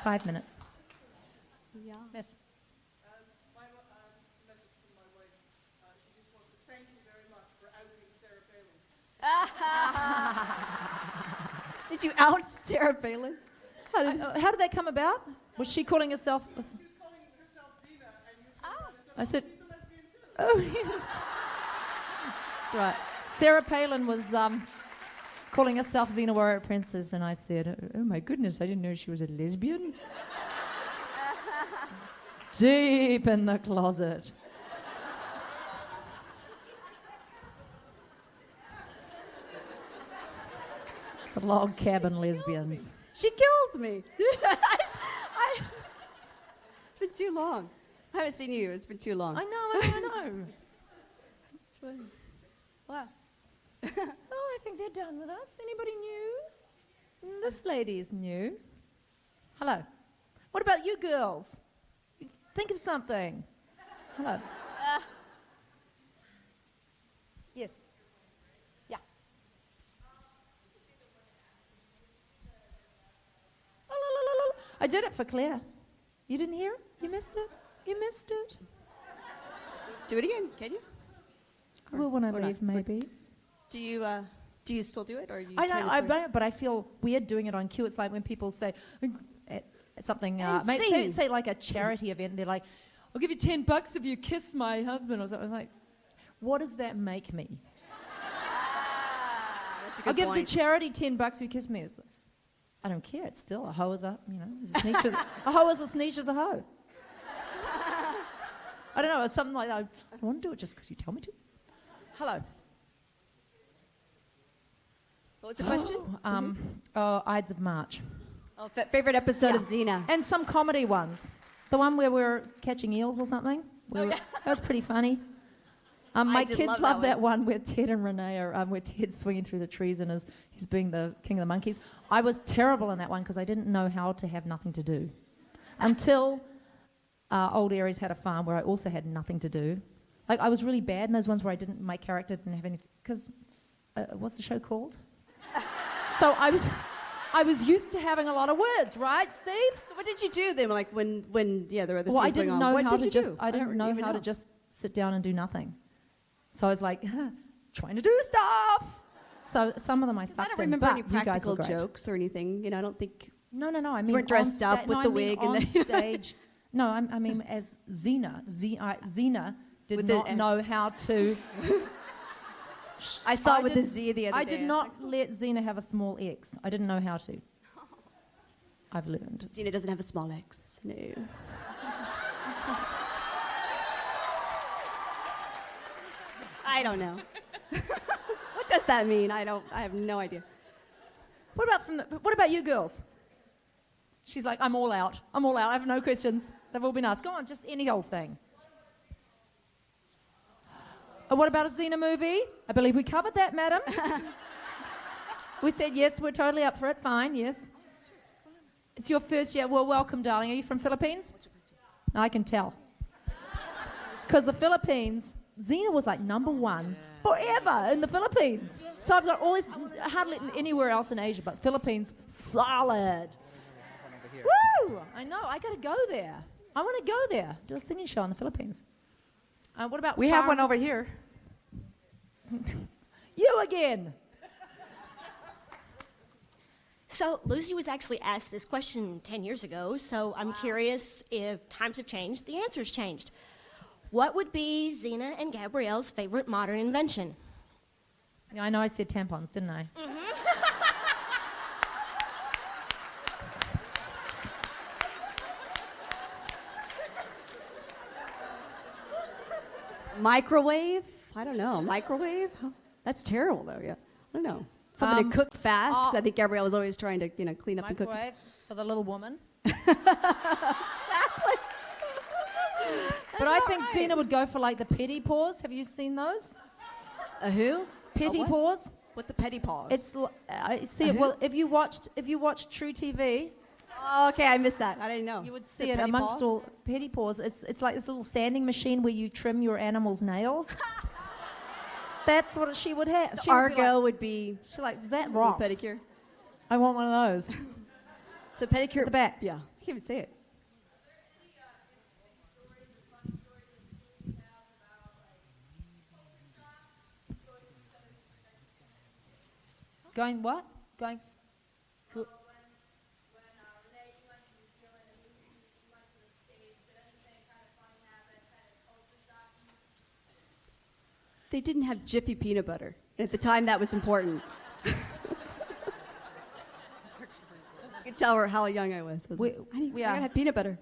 5 minutes. Yeah. Yes. My message from my wife, she just wants to thank you very much for outing Sarah Palin. Did you out Sarah Palin? How did that come about? Was she calling herself? She was calling herself Zena, and you told her I said, she's a lesbian too. oh, yes. That's right. Sarah Palin was calling herself Xena Warrior Princess, and I said, oh my goodness, I didn't know she was a lesbian. Deep in the closet. The log cabin lesbians. She kills me. It's been too long. I haven't seen you. It's been too long. I know. It's funny. Wow. Oh, I think they're done with us. Anybody new? This lady is new. Hello. What about you girls? Think of something. Hello. Yes. Yeah. I did it for Claire. You didn't hear it? You missed it? You missed it? Do it again, can you? Well, when I or leave, not? maybe. Do you still do it, or are you? I trying know, to sort- but I feel weird doing it on cue. It's like when people say something, And say like a charity event, and they're like, "I'll give you $10 if you kiss my husband," or something. I'm like, what does that make me? That's a good I'll give point. the charity $10 if you kiss me. It's like, I don't care. It's still a hoe is a, a hoe is as niche as a hoe. I don't know. It's something like that. I don't want to do it just because you tell me to. Hello. What was the question? Ides of March. Oh, favorite episode of Xena. And some comedy ones. The one where we're catching eels or something. That was pretty funny. My did kids love love that that one where Ted and Renee are, where Ted's swinging through the trees and he's being the king of the monkeys. I was terrible in that one because I didn't know how to have nothing to do. Until Old Aries had a farm where I also had nothing to do. Like, I was really bad in those ones where my character didn't have any, because, what's the show called? So I was used to having a lot of words, right, Steve? So what did you do then? Like when there were other Well, I scenes going didn't on. know What how did to you just. do? I didn't know even how to just sit down and do nothing. So I was like, trying to do stuff. So some of them I sucked in. I don't remember any but you guys were practical great. jokes or anything. You know, I don't think. No. I mean, you weren't dressed on up with the wig on and the stage. No, I mean as Xena. Xena did With the not know how to. I saw it with the didn't- Z the other day. I did not let Xena have a small X. I didn't know how to. I've learned. Xena doesn't have a small X. No. I don't know. What does that mean? I have no idea. What about you girls? She's like, I'm all out. I have no questions. They've all been asked. Go on, just any old thing. What about a Xena movie? I believe we covered that, madam. We said yes, we're totally up for it. Fine, yes. It's your first year. Well, welcome, darling. Are you from Philippines? I can tell. Because the Philippines, Xena was like #1 forever in the Philippines. So I've got all this, hardly anywhere else in Asia, but Philippines, solid. Woo! I know, I got to go there. I want to go there, do a singing show in the Philippines. What about We have one farms? over here. You again. So Lucy was actually asked this question 10 years ago, so I'm curious if times have changed, the answer's changed. What would be Xena and Gabrielle's favorite modern invention? I know I said tampons, didn't I? Microwave? I don't know. Microwave? That's terrible, though. Yeah. I don't know. Something to cook fast. 'Cause I think Gabrielle was always trying to, clean up and cook. Microwave for the little woman. But I think Xena would go for like the petty paws. Have you seen those? A who? Petty A what? paws. What's a petty pause? It's see. Well, if you watched True TV, Oh, okay, I missed that. I didn't know. you would The see it petty amongst paw? all petty paws. It's like this little sanding machine where you trim your animal's nails. That's what she would have. So She would be Argo like, would be She's like that rocks. pedicure. I want one of those. So pedicure. The back. Yeah, I can't even say it. Going what? Going. They didn't have Jiffy peanut butter. At the time, that was important. You could tell her how young I was. I was like, I gotta have peanut butter.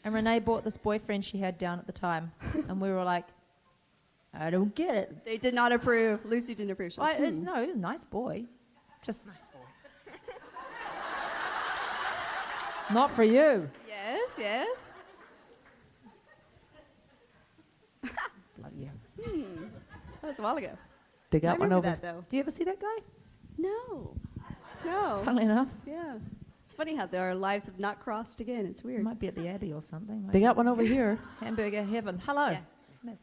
And Renee bought this boyfriend she had down at the time, and we were like, I don't get it. They did not approve. Lucy didn't approve. She was like, He was a nice boy. Just nice boy. Not for you. Yes, yes. Bloody hell. That was a while ago. Dig I out one remember over. that, though. Do you ever see that guy? No. No. Funnily enough. Yeah. It's funny how our lives have not crossed again. It's weird. Might be at the Abbey or something. They got one over here. Hamburger heaven. Hello. Yeah. Miss.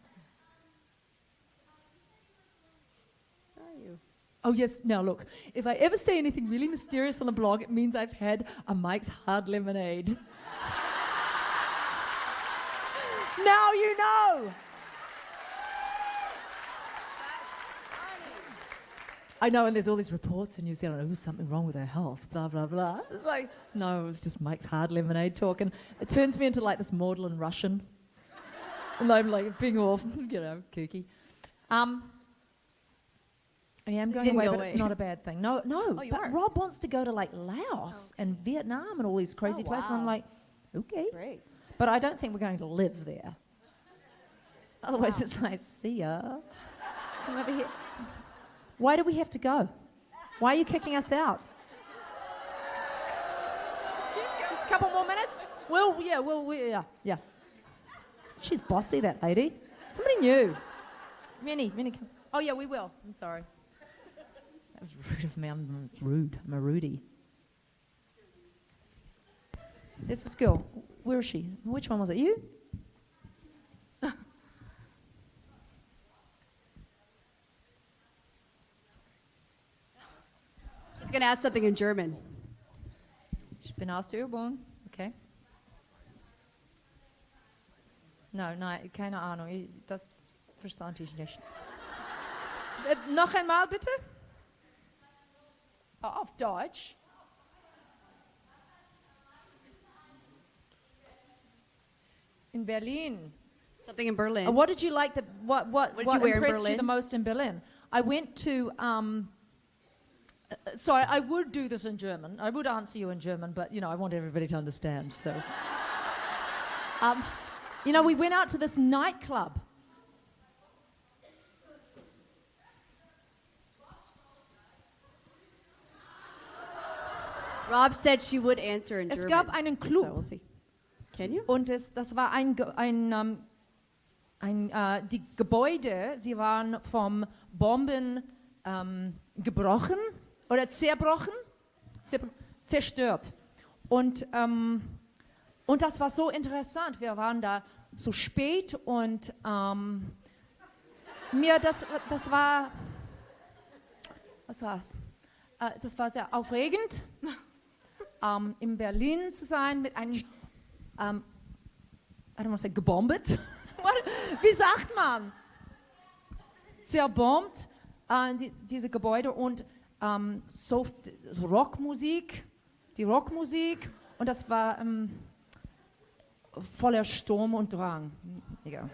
Where are you? Oh, yes. Now, look, if I ever say anything really mysterious on the blog, it means I've had a Mike's Hard Lemonade. Now you know. I know, and there's all these reports in New Zealand, oh, something wrong with her health, blah, blah, blah. It's like, no, it was just Mike's Hard Lemonade talking. It turns me into like this maudlin Russian. And I'm like being all, kooky. I am So you going didn't away, go but away. it's not a bad thing. No, Oh, you but are? Rob wants to go to like Laos and Vietnam and all these crazy Oh, places. And I'm wow. like, okay. Great. But I don't think we're going to live there. Otherwise, it's like, see ya. Come over here. Why do we have to go? Why are you kicking us out? Just a couple more minutes? Yeah. She's bossy, that lady. Somebody new. Minnie, come. Oh, yeah, we will. I'm sorry. That was rude of me. I'm rude. I'm a Rudy. There's this girl. Where is she? Which one was it? You? She's going to ask something in German. Ich bin aus der Übung. Okay. Nein, keine Ahnung. Das verstand ich nicht. Noch einmal bitte? Auf Deutsch. In Berlin. Something in Berlin. What did you like? What did you wear in impressed you Berlin? the most in Berlin? I went to. Sorry, I would do this in German. I would answer you in German, but I want everybody to understand. So, we went out to this nightclub. Rob said she would answer in Es German. gab einen Club. So we'll see. Can you? Und das war die Gebäude, sie waren vom Bomben gebrochen oder zerbrochen, zerstört. Und das war so interessant. Wir waren da so spät und das war, was war's? Das war sehr aufregend, in Berlin zu sein mit einem I don't want to say gebombet. Wie sagt man? Zerbombt, diese Gebäude und so Rockmusik, die Rockmusik und das war voller Sturm und Drang. Egal.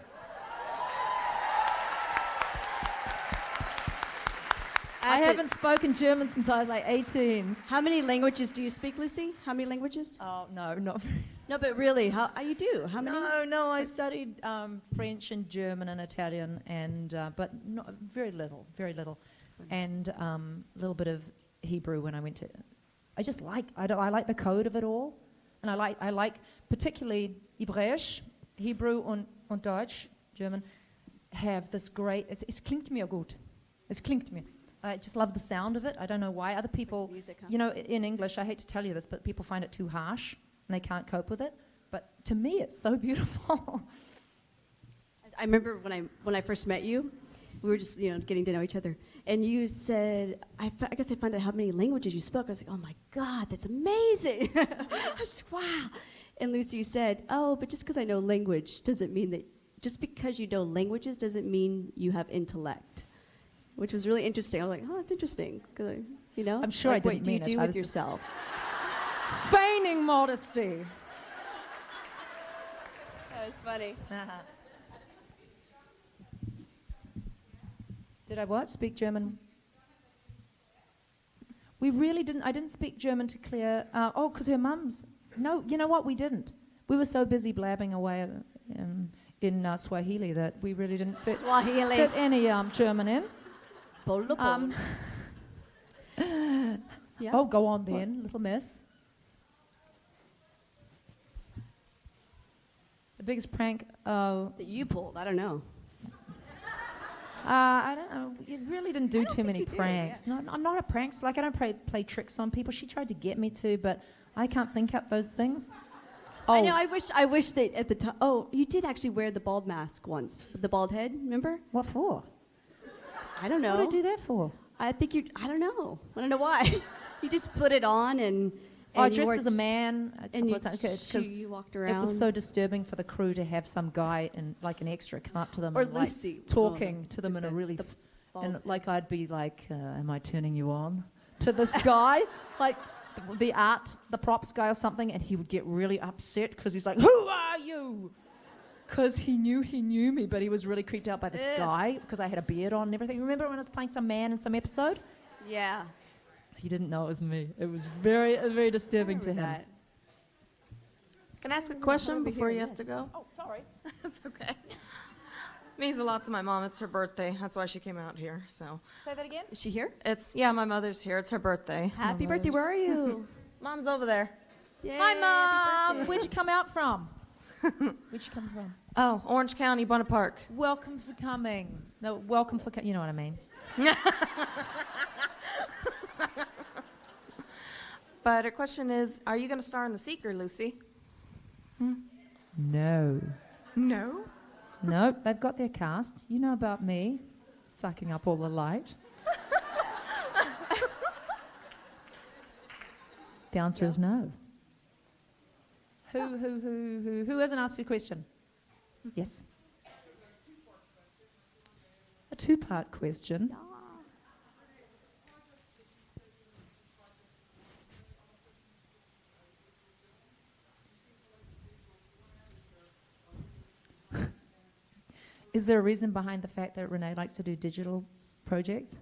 I haven't spoken German since I was like 18. How many languages do you speak, Lucy? How many languages? Oh, no, not very. No, but really, how you do? How many? No, I studied French and German and Italian, and but not very little, and a little bit of Hebrew when I went to. I like the code of it all, and I like particularly Hebräisch, Hebrew und Deutsch, German, have this great. Es klingt mir gut. Es klingt mir. I just love the sound of it. I don't know why other people. Music, huh? In English, I hate to tell you this, but people find it too harsh. And they can't cope with it. But to me, it's so beautiful. I remember when I first met you, we were just getting to know each other, and you said, I guess I found out how many languages you spoke. I was like, oh my God, that's amazing! I was like, wow. And Lucy, you said, oh, but just because I know language doesn't mean that. Just because you know languages doesn't mean you have intellect, which was really interesting. I was like, oh, that's interesting, because I'm sure I didn't what do you mean it. do I with was just- yourself? Feigning modesty. That was funny. Did I what? Speak German? We really didn't. I didn't speak German to Claire. Because her mum's. No, you know what? We didn't. We were so busy blabbing away in Swahili that we really didn't fit any German in. Yeah. Oh, go on then, little miss. biggest prank. That you pulled. I don't know. I don't know. You really didn't do too many you did, pranks. No, I'm not a prankster. Like I don't play tricks on people. She tried to get me to, but I can't think up those things. I know. I wish that at the time. Oh, you did actually wear the bald mask once, with the bald head. Remember? What for? I don't know. What did I do that for? I think you. I don't know. I don't know why. You just put it on and. I you dressed wore as a man a couple you of times because you walked it around. was so disturbing for the crew to have some guy and like an extra come up to them Or and, like, Lucy. talking Oh, to them in a really bald and like I'd be like, "Am I turning you on?" to this guy, like the props guy or something, and he would get really upset because he's like, "Who are you?" Because he knew me, but he was really creeped out by this guy because I had a beard on and everything. Remember when I was playing some man in some episode? Yeah. He didn't know it was me. It was very disturbing to him. That. Can I ask a question over before here, you have to yes. go? Oh, sorry. That's okay. Means a lot to my mom. It's her birthday. That's why she came out here. So Say that again. Is she here? yeah, my mother's here. It's her birthday. Happy My birthday. mother's- Where are you? Mom's over there. Yay, Hi, happy Mom. birthday. Where'd you come out from? Where'd you come from? Oh, Orange County, Bonnet Park. Welcome for coming. No, welcome for you know what I mean. But her question is, are you going to star in The Seeker, Lucy? No. No. No, they've got their cast. You know about me, sucking up all the light. The answer is no. Who hasn't asked you a question? Yes. A two-part question. Is there a reason behind the fact that Renee likes to do digital projects?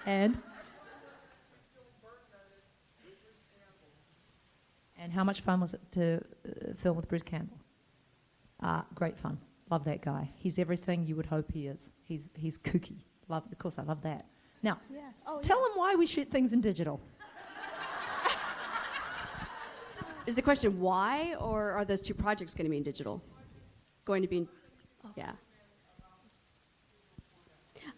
And how much fun was it to film with Bruce Campbell? Great fun. Love that guy. He's everything you would hope he is. He's kooky. Of course, I love that. Now, tell them why we shoot things in digital. Is the question why, or are those two projects going to be in digital? Going to be in, yeah.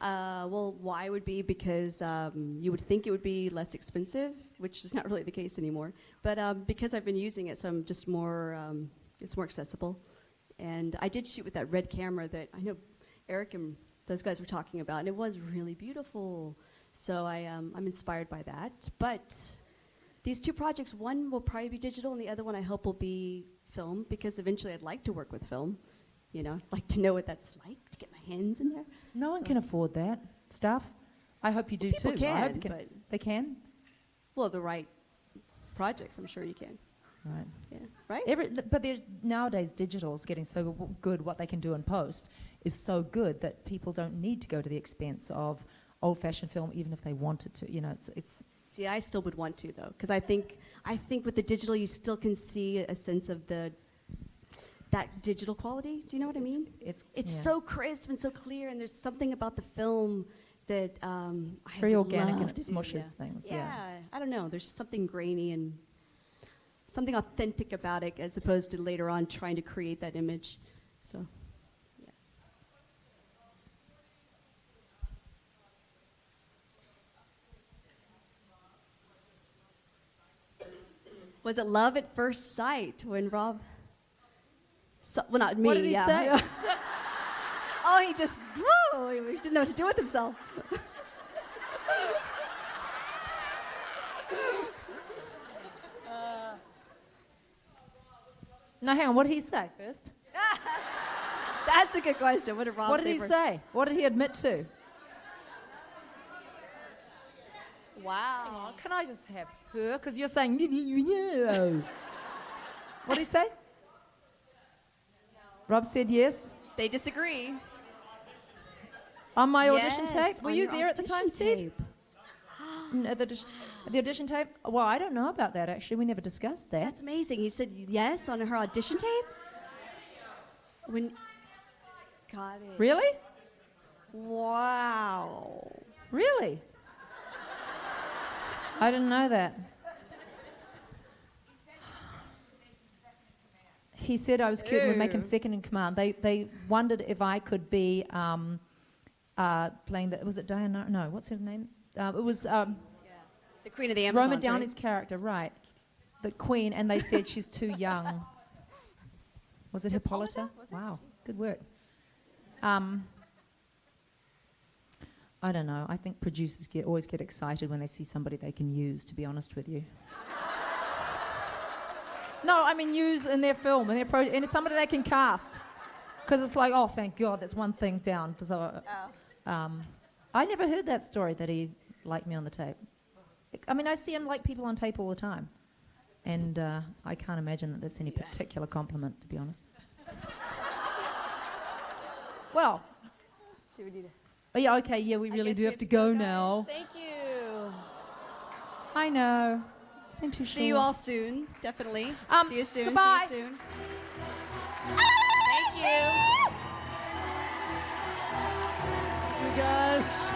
Well, why would be because you would think it would be less expensive, which is not really the case anymore. But because I've been using it, so I'm just more, it's more accessible. And I did shoot with that red camera that I know Eric and those guys were talking about, and it was really beautiful. So I'm inspired by that. But these two projects, one will probably be digital, and the other one I hope will be film, because eventually I'd like to work with film. You know, like to know what that's like, to get my hands in there. No one can afford that stuff. I hope you do People too. I hope can, you but they can. Well, the right projects, I'm sure you can. Right. Yeah. Right. But nowadays, digital is getting so good. What they can do in post is so good that people don't need to go to the expense of old-fashioned film, even if they wanted to. You know, it's. See, I still would want to though, because I think with the digital, you still can see a sense of that digital quality. Do you know what I mean? It's so crisp and so clear, and there's something about the film that it's very organic and love it to do, smushes things. Yeah, I don't know. There's something grainy and something authentic about it, as opposed to later on trying to create that image. So, yeah. Was it love at first sight when Rob? Well, not me. What did he say? Oh, he just he didn't know what to do with himself. No, hang on. What did he say first? That's a good question. What did Rob say? What did he say? What did he admit to? Wow. Hang on, can I just have her? Because you're saying. What did he say? Rob said yes. They disagree. On my audition Yes, tape? Were on you your there at the time, audition Steve? tape. At the audition tape? Well, I don't know about that, actually. We never discussed that. That's amazing. He said yes on her audition tape? Got it. Really? Wow. Really? I didn't know that. He said I was cute and would make him Ew. second in command. They wondered if I could be playing the, was it Diana? No, what's her name? It was The Queen of the Amazons. Roma Downey's right? character, right? The Queen, and they said she's too young. Was it Hippolyta? Was it? Wow, good work. I don't know. I think producers always get excited when they see somebody they can use, to be honest with you. No, I mean use in their film, and it's somebody they can cast. Because it's like, oh, thank God, that's one thing down. So, I never heard that story that he liked me on the tape. I mean, I see him like people on tape all the time. And I can't imagine that that's any particular compliment, to be honest. Well. Should we do that? Oh, yeah, okay, yeah, we really do have to go now. Thank you. I know. It's been too short. See you all soon, definitely. See you soon. Goodbye. See you soon. Thank you. You guys.